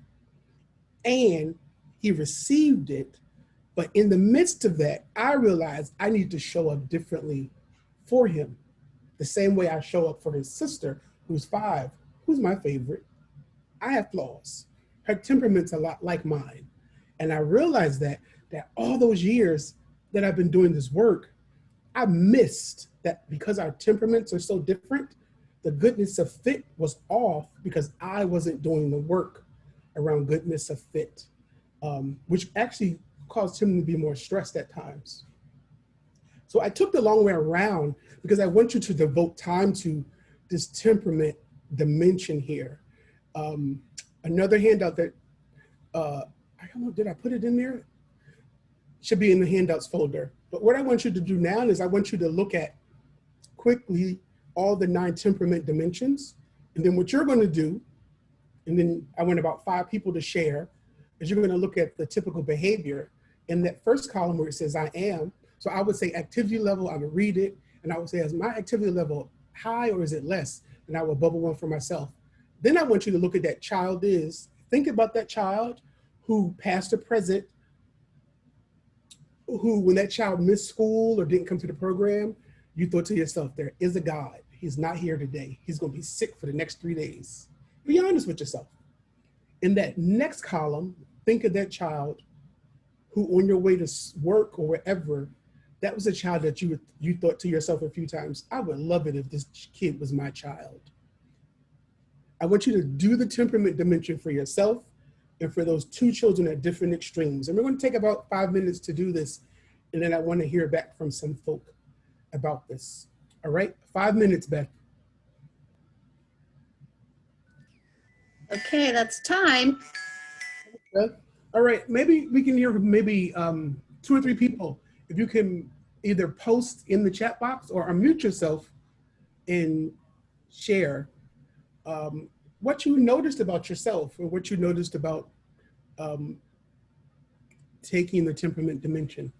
And he received it. But in the midst of that, I realized I need to show up differently for him. The same way I show up for his sister, who's 5, who's my favorite. I have flaws. Her temperament's a lot like mine. And I realized that all those years that I've been doing this work, I missed that because our temperaments are so different, the goodness of fit was off because I wasn't doing the work around goodness of fit, which actually caused him to be more stressed at times. So I took the long way around because I want you to devote time to this temperament dimension here. Another handout that, I don't know, did I put it in there? Should be in the handouts folder. But what I want you to do now is I want you to look at quickly all the 9 temperament dimensions. And then what you're going to do, and then I want about 5 people to share, is you're going to look at the typical behavior in that first column where it says I am. So I would say activity level, I would read it, and I would say, is my activity level high or is it less? And I will bubble one for myself. Then I want you to look at that child is, think about that child who past or present, who when that child missed school or didn't come to the program, you thought to yourself, there is a God. He's not here today. He's going to be sick for the next 3 days. Be honest with yourself. In that next column, think of that child who on your way to work or wherever, that was a child that you thought to yourself a few times, I would love it if this kid was my child. I want you to do the temperament dimension for yourself and for those 2 children at different extremes. And we're going to take about 5 minutes to do this. And then I want to hear back from some folk about this. All right, 5 minutes, Beth. Okay, that's time. Beth? All right, maybe we can hear from maybe 2 or 3 people. If you can either post in the chat box or unmute yourself and share what you noticed about yourself or what you noticed about taking the temperament dimension.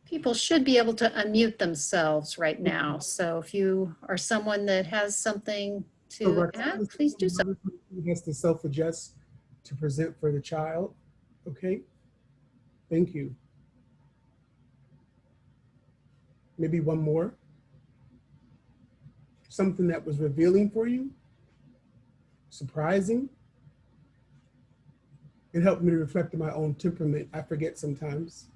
People should be able to unmute themselves right now. So if you are someone that has something to add, please do so. He has to self-adjust to present for the child. Okay, thank you. Maybe one more. Something that was revealing for you, surprising. It helped me to reflect on my own temperament. I forget sometimes.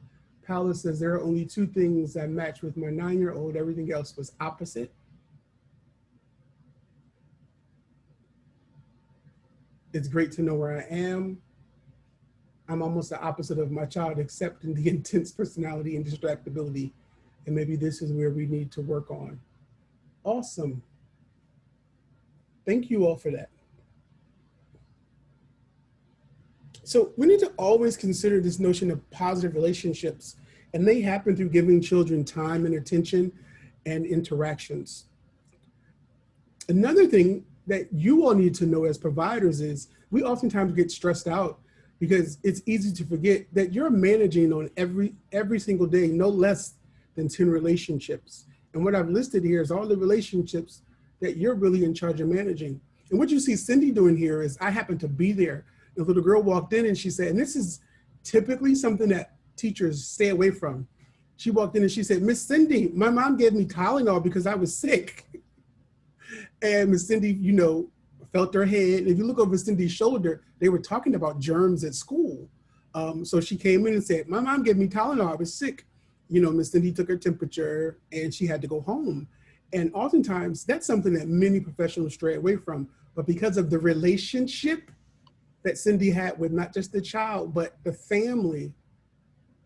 Paula says there are only 2 things that match with my 9-year-old. Everything else was opposite. It's great to know where I am. I'm almost the opposite of my child, except in the intense personality and distractibility. And maybe this is where we need to work on. Awesome. Thank you all for that. So we need to always consider this notion of positive relationships, and they happen through giving children time and attention and interactions. Another thing that you all need to know as providers is we oftentimes get stressed out because it's easy to forget that you're managing on every single day, no less than 10 relationships. And what I've listed here is all the relationships that you're really in charge of managing. And what you see Cindy doing here is I happened to be there. The little girl walked in and she said, and this is typically something that teachers stay away from. She walked in and she said, Miss Cindy, my mom gave me Tylenol because I was sick. And Miss Cindy, you know, felt her head. If you look over Cindy's shoulder, they were talking about germs at school. So she came in and said, my mom gave me Tylenol, I was sick. You know, Miss Cindy took her temperature and she had to go home. And oftentimes that's something that many professionals stray away from. but because of the relationship that Cindy had with not just the child, but the family,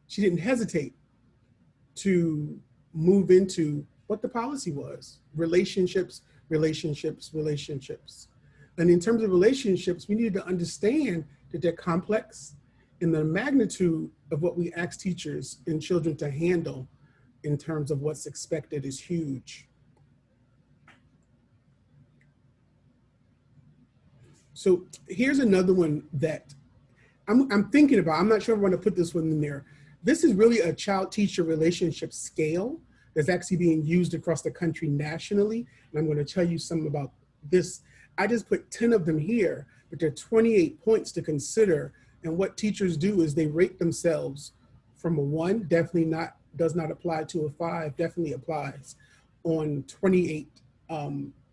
she didn't hesitate to move into what the policy was: relationships, relationships, relationships. And in terms of relationships, we needed to understand that they're complex, and the magnitude of what we ask teachers and children to handle in terms of what's expected is huge. So here's another one that I'm thinking about. I'm not sure if I want to put this one in there. This is really a child-teacher relationship scale that's actually being used across the country nationally. And I'm going to tell you something about this. I just put 10 of them here, but there are 28 points to consider. And what teachers do is they rate themselves from a 1, definitely not, does not apply to a 5, definitely applies, on 28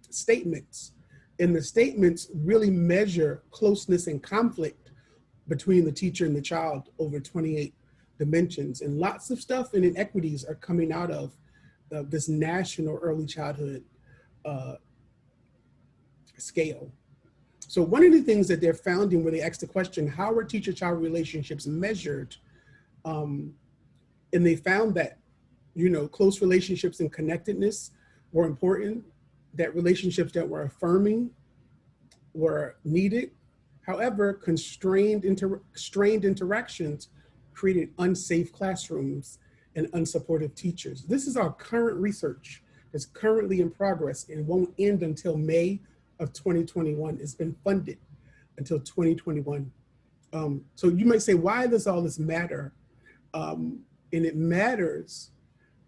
statements. And the statements really measure closeness and conflict between the teacher and the child over 28 dimensions. And lots of stuff and inequities are coming out of this national early childhood scale. So one of the things that they're founding when they ask the question, how are teacher-child relationships measured? And they found that, you know, close relationships and connectedness were important, that relationships that were affirming were needed. However, strained interactions created unsafe classrooms and unsupportive teachers. This is our current research that's currently in progress and won't end until May of 2021. It's been funded until 2021. So you might say, why does all this matter? And it matters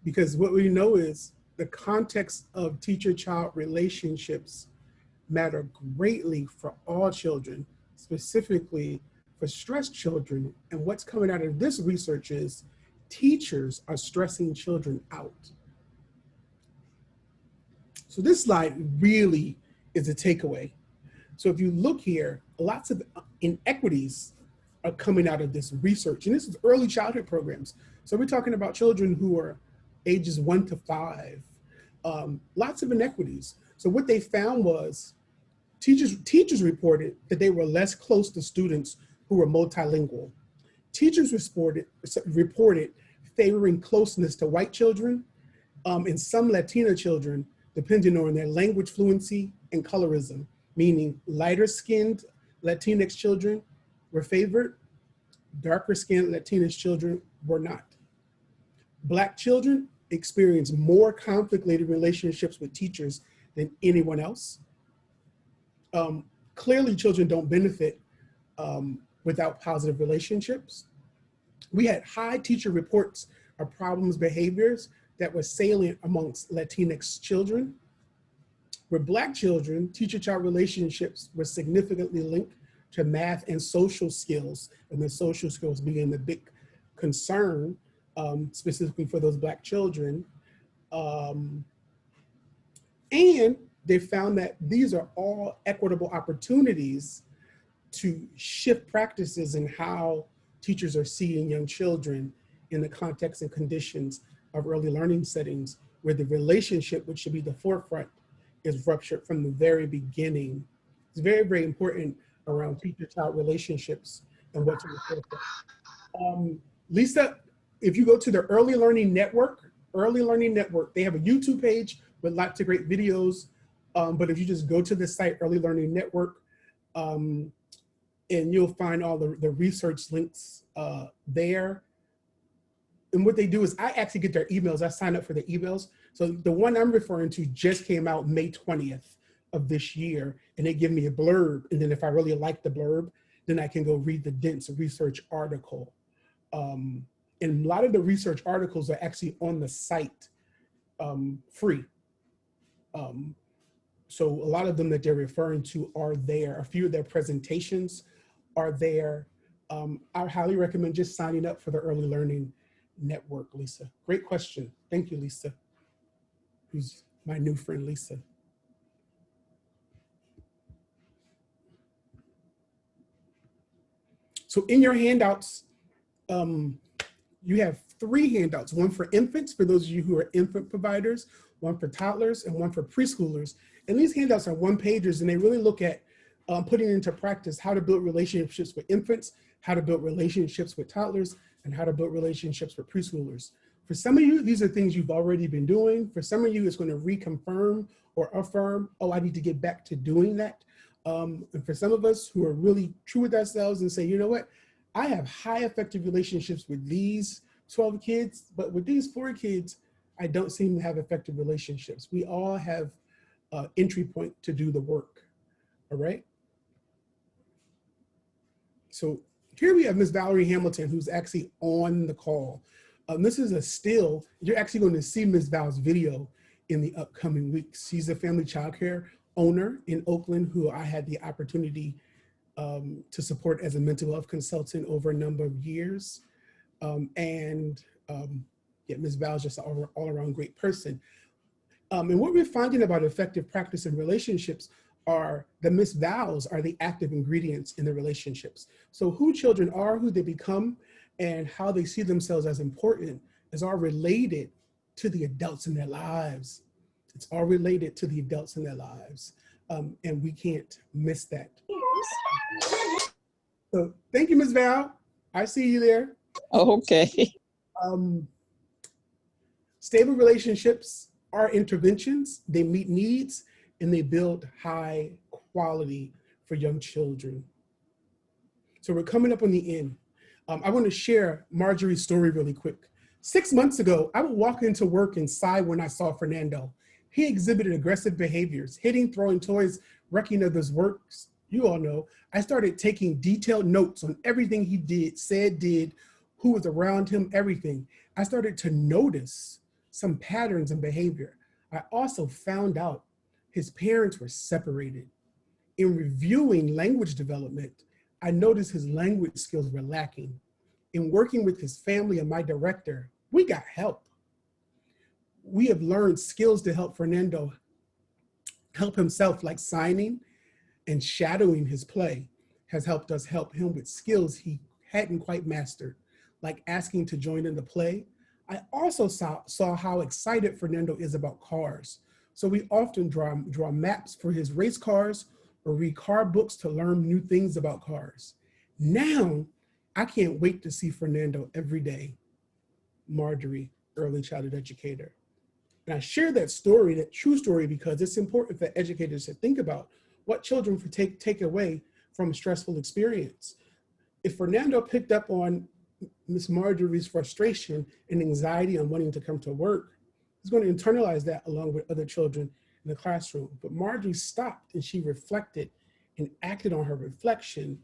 because what we know is the context of teacher-child relationships matter greatly for all children, specifically for stressed children. And what's coming out of this research is teachers are stressing children out. So this slide really is a takeaway. So if you look here, lots of inequities are coming out of this research. And this is early childhood programs. So we're talking about children who are ages 1 to 5. Lots of inequities. So what they found was teachers reported that they were less close to students who were multilingual. Teachers reported favoring closeness to white children and some Latina children, depending on their language fluency and colorism, meaning lighter skinned Latinx children were favored, darker skinned Latinx children were not. Black children experienced more conflict-related relationships with teachers than anyone else. Clearly, children don't benefit without positive relationships. We had high teacher reports of problems, behaviors that were salient amongst Latinx children. With Black children, teacher-child relationships were significantly linked to math and social skills, and the social skills being the big concern, specifically for those Black children. And they found that these are all equitable opportunities to shift practices in how teachers are seeing young children in the context and conditions of early learning settings, where the relationship, which should be the forefront, is ruptured from the very beginning. It's very, very important around teacher-child relationships and what to report. Lisa, if you go to the Early Learning Network, they have a YouTube page with lots of great videos. But if you just go to the site, Early Learning Network, and you'll find all the research links there. And what they do is I actually get their emails. I sign up for the emails. So the one I'm referring to just came out May 20th of this year, and they give me a blurb. And then if I really like the blurb, then I can go read the dense research article. And a lot of the research articles are actually on the site free. So a lot of them that they're referring to are there. A few of their presentations are there. I highly recommend just signing up for the Early Learning Network, Lisa. Great question. Thank you, Lisa, who's my new friend, Lisa. So in your handouts, you have 3 handouts, one for infants, for those of you who are infant providers, one for toddlers, and one for preschoolers. And these handouts are one pagers, and they really look at putting into practice how to build relationships with infants, how to build relationships with toddlers, and how to build relationships with preschoolers. For some of you, these are things you've already been doing. For some of you, it's going to reconfirm or affirm, oh, I need to get back to doing that. And for some of us who are really true with ourselves and say, you know what, I have high effective relationships with these 12 kids, but with these 4 kids, I don't seem to have effective relationships. We all have entry point to do the work, all right? So here we have Miss Valerie Hamilton, who's actually on the call. This is a still. You're actually going to see Miss Val's video in the upcoming weeks. She's a family childcare owner in Oakland who I had the opportunity to support as a mental health consultant over a number of years. Yeah, Ms. Val is just an all-around great person. And what we're finding about effective practice in relationships are the Miss Vals are the active ingredients in the relationships. So who children are, who they become, and how they see themselves as important is all related to the adults in their lives. It's all related to the adults in their lives. And we can't miss that. So thank you, Ms. Val. I see you there. Okay. Stable relationships are interventions. They meet needs and they build high quality for young children. So we're coming up on the end. I want to share Marjorie's story really quick. 6 months ago, I would walk into work and sigh when I saw Fernando. He exhibited aggressive behaviors, hitting, throwing toys, wrecking others' works. You all know, I started taking detailed notes on everything he did, said, did, who was around him, everything. I started to notice some patterns in behavior. I also found out his parents were separated. In reviewing language development, I noticed his language skills were lacking. In working with his family and my director, we got help. We have learned skills to help Fernando help himself, like signing and shadowing his play has helped us help him with skills he hadn't quite mastered, like asking to join in the play. I also saw how excited Fernando is about cars. So we often draw maps for his race cars or read car books to learn new things about cars. Now, I can't wait to see Fernando every day. Marjorie, early childhood educator. And I share that story, that true story, because it's important for educators to think about what children take away from a stressful experience. If Fernando picked up on Miss Marjorie's frustration and anxiety on wanting to come to work, he's going to internalize that along with other children in the classroom. But Marjorie stopped and she reflected and acted on her reflection,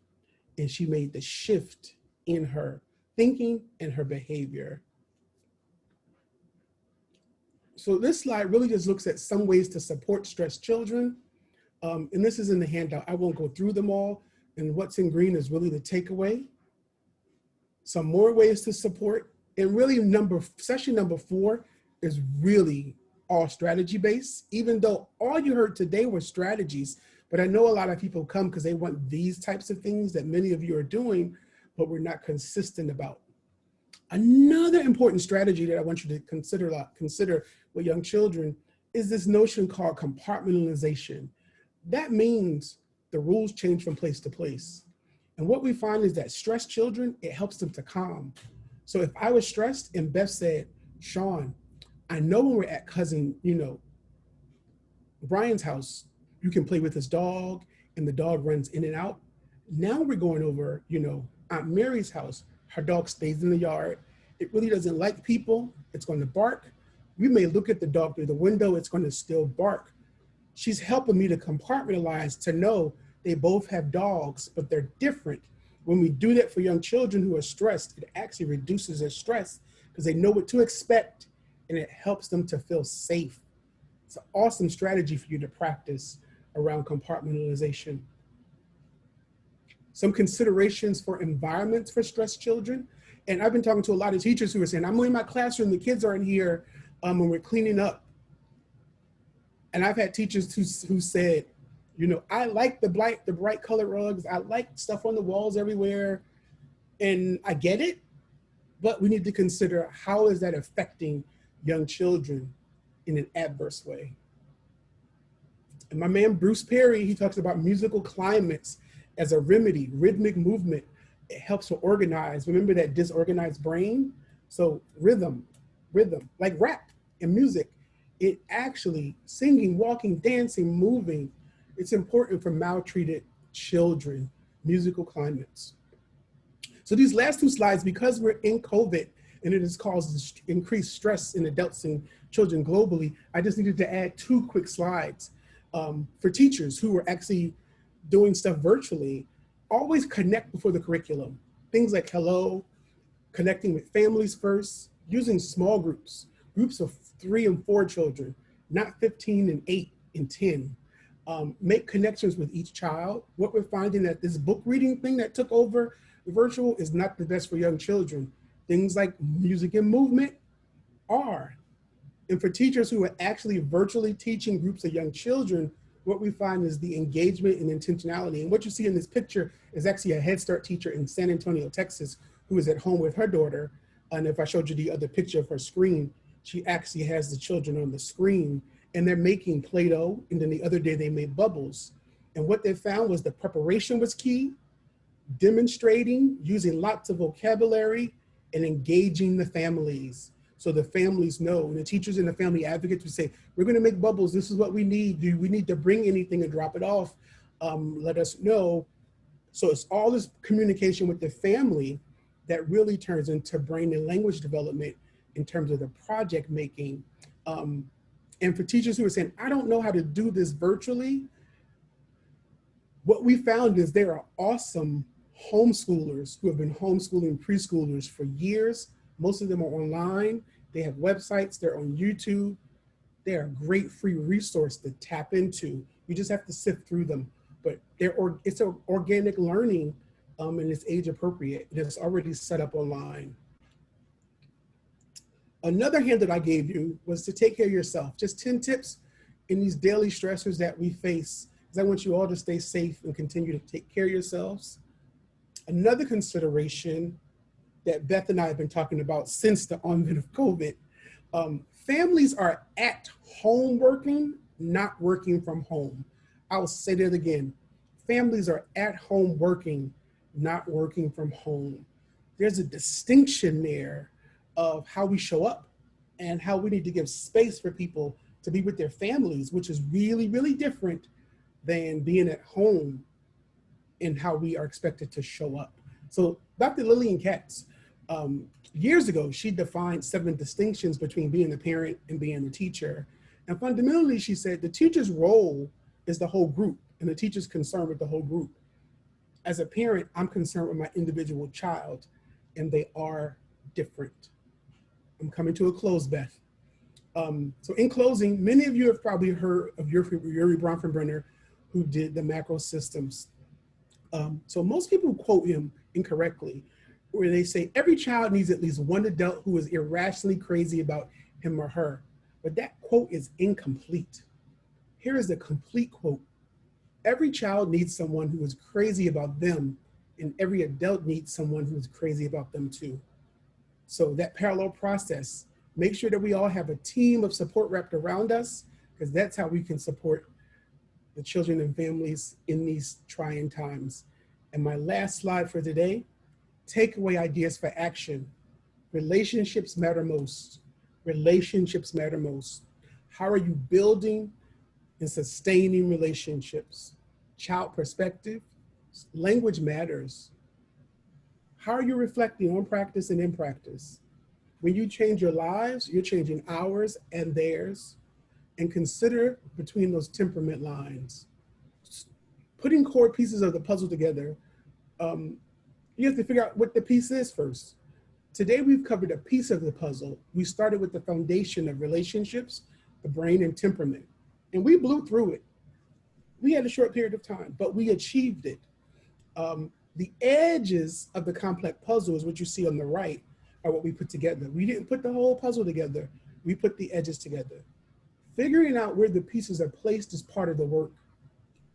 and she made the shift in her thinking and her behavior. So this slide really just looks at some ways to support stressed children. And this is in the handout. I won't go through them all. And what's in green is really the takeaway. Some more ways to support. And really session number 4 is really all strategy based, even though all you heard today were strategies. But I know a lot of people come because they want these types of things that many of you are doing, but we're not consistent about. Another important strategy that I want you to consider with young children is this notion called compartmentalization. That means the rules change from place to place. And what we find is that stressed children, it helps them to calm. So if I was stressed and Beth said, Shawn, I know when we're at cousin, Brian's house, you can play with his dog and the dog runs in and out. Now we're going over, Aunt Mary's house. Her dog stays in the yard. It really doesn't like people. It's going to bark. We may look at the dog through the window. It's going to still bark. She's helping me to compartmentalize, to know they both have dogs, but they're different. When we do that for young children who are stressed, it actually reduces their stress because they know what to expect and it helps them to feel safe. It's an awesome strategy for you to practice around compartmentalization. Some considerations for environments for stressed children. And I've been talking to a lot of teachers who are saying, I'm in my classroom, the kids aren't here when we're cleaning up. And I've had teachers who said, I like the bright colored rugs. I like stuff on the walls everywhere. And I get it, but we need to consider how is that affecting young children in an adverse way. And my man Bruce Perry, he talks about musical climates as a remedy, rhythmic movement. It helps to organize. Remember that disorganized brain? So rhythm, like rap and music. It actually, singing, walking, dancing, moving, it's important for maltreated children, musical climates. So these last two slides, because we're in COVID and it has caused increased stress in adults and children globally, I just needed to add two quick slides. For teachers who are actually doing stuff virtually, always connect before the curriculum. Things like hello, connecting with families first, using small groups of 3 and 4 children, not 15 and 8 and 10. Make connections with each child. What we're finding that this book reading thing that took over virtual is not the best for young children. Things like music and movement are. And for teachers who are actually virtually teaching groups of young children, what we find is the engagement and intentionality. And what you see in this picture is actually a Head Start teacher in San Antonio, Texas, who is at home with her daughter. And if I showed you the other picture of her screen, she actually has the children on the screen and they're making Play-Doh. And then the other day they made bubbles. And what they found was the preparation was key, demonstrating, using lots of vocabulary, and engaging the families. So the families know, and the teachers and the family advocates would say, we're gonna make bubbles, this is what we need. Do we need to bring anything and drop it off? Let us know. So it's all this communication with the family that really turns into brain and language development in terms of the project making. And for teachers who are saying, I don't know how to do this virtually, what we found is there are awesome homeschoolers who have been homeschooling preschoolers for years. Most of them are online. They have websites, they're on YouTube. They're a great free resource to tap into. You just have to sift through them. But it's an organic learning and it's age appropriate. It's already set up online. Another hand that I gave you was to take care of yourself. Just 10 tips in these daily stressors that we face, because I want you all to stay safe and continue to take care of yourselves. Another consideration that Beth and I have been talking about since the onset of COVID, families are at home working, not working from home. I'll say that again. Families are at home working, not working from home. There's a distinction there of how we show up and how we need to give space for people to be with their families, which is really, really different than being at home and how we are expected to show up. So Dr. Lillian Katz, years ago, she defined 7 distinctions between being a parent and being a teacher. And fundamentally, she said the teacher's role is the whole group and the teacher's concerned with the whole group. As a parent, I'm concerned with my individual child and they are different. I'm coming to a close, Beth. So in closing, many of you have probably heard of Yuri Bronfenbrenner, who did the macro systems. So most people quote him incorrectly, where they say every child needs at least one adult who is irrationally crazy about him or her. But that quote is incomplete. Here is the complete quote. Every child needs someone who is crazy about them, and every adult needs someone who is crazy about them too. So that parallel process, make sure that we all have a team of support wrapped around us, because that's how we can support the children and families in these trying times. And my last slide for today, takeaway ideas for action. Relationships matter most. Relationships matter most. How are you building and sustaining relationships? Child perspective, language matters. How are you reflecting on practice and in practice? When you change your lives, you're changing ours and theirs. And consider between those temperament lines. Putting core pieces of the puzzle together, you have to figure out what the piece is first. Today we've covered a piece of the puzzle. We started with the foundation of relationships, the brain, and temperament. And we blew through it. We had a short period of time, but we achieved it. The edges of the complex puzzle is what you see on the right are what we put together. We didn't put the whole puzzle together. We put the edges together. Figuring out where the pieces are placed is part of the work.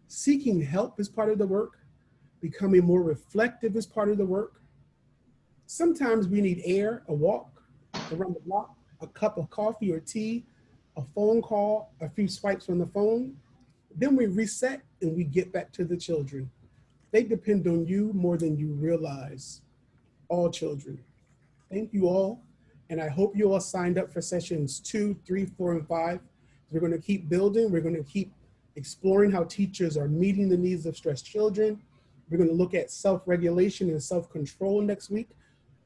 Seeking help is part of the work. Becoming more reflective is part of the work. Sometimes we need air, a walk around the block, a cup of coffee or tea, a phone call, a few swipes on the phone. Then we reset and we get back to the children. They depend on you more than you realize. All children. Thank you all. And I hope you all signed up for sessions 2, 3, 4, and 5. We're going to keep building. We're going to keep exploring how teachers are meeting the needs of stressed children. We're going to look at self-regulation and self-control next week,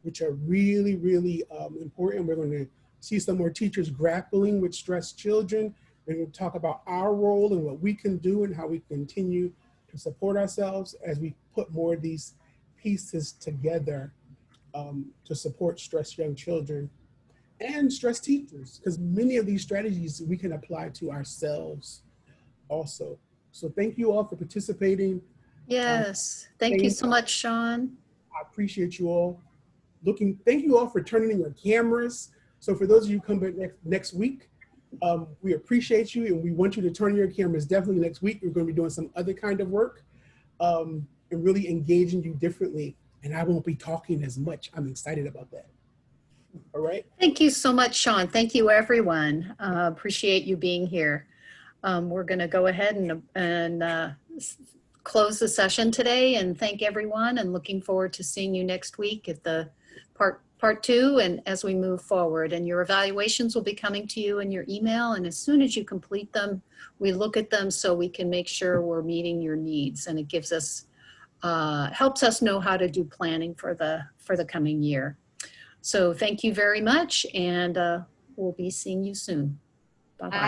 which are really, really important. We're going to see some more teachers grappling with stressed children. We're going to talk about our role and what we can do and how we continue to support ourselves as we put more of these pieces together to support stressed young children and stressed teachers, because many of these strategies we can apply to ourselves also. So thank you all for participating. Yes. Thank you so much, Shawn. I appreciate you all. Thank you all for turning in your cameras. So for those of you who come back next week, we appreciate you and we want you to turn in your cameras definitely next week. We're going to be doing some other kind of work and really engaging you differently. And I won't be talking as much. I'm excited about that. All right. Thank you so much, Shawn. Thank you, everyone. Appreciate you being here. We're going to go ahead and close the session today and thank everyone, and looking forward to seeing you next week at the part 2 and as we move forward. And your evaluations will be coming to you in your email, and as soon as you complete them, we look at them so we can make sure we're meeting your needs, and it gives us helps us know how to do planning for the coming year. So thank you very much, and we'll be seeing you soon. Bye-bye.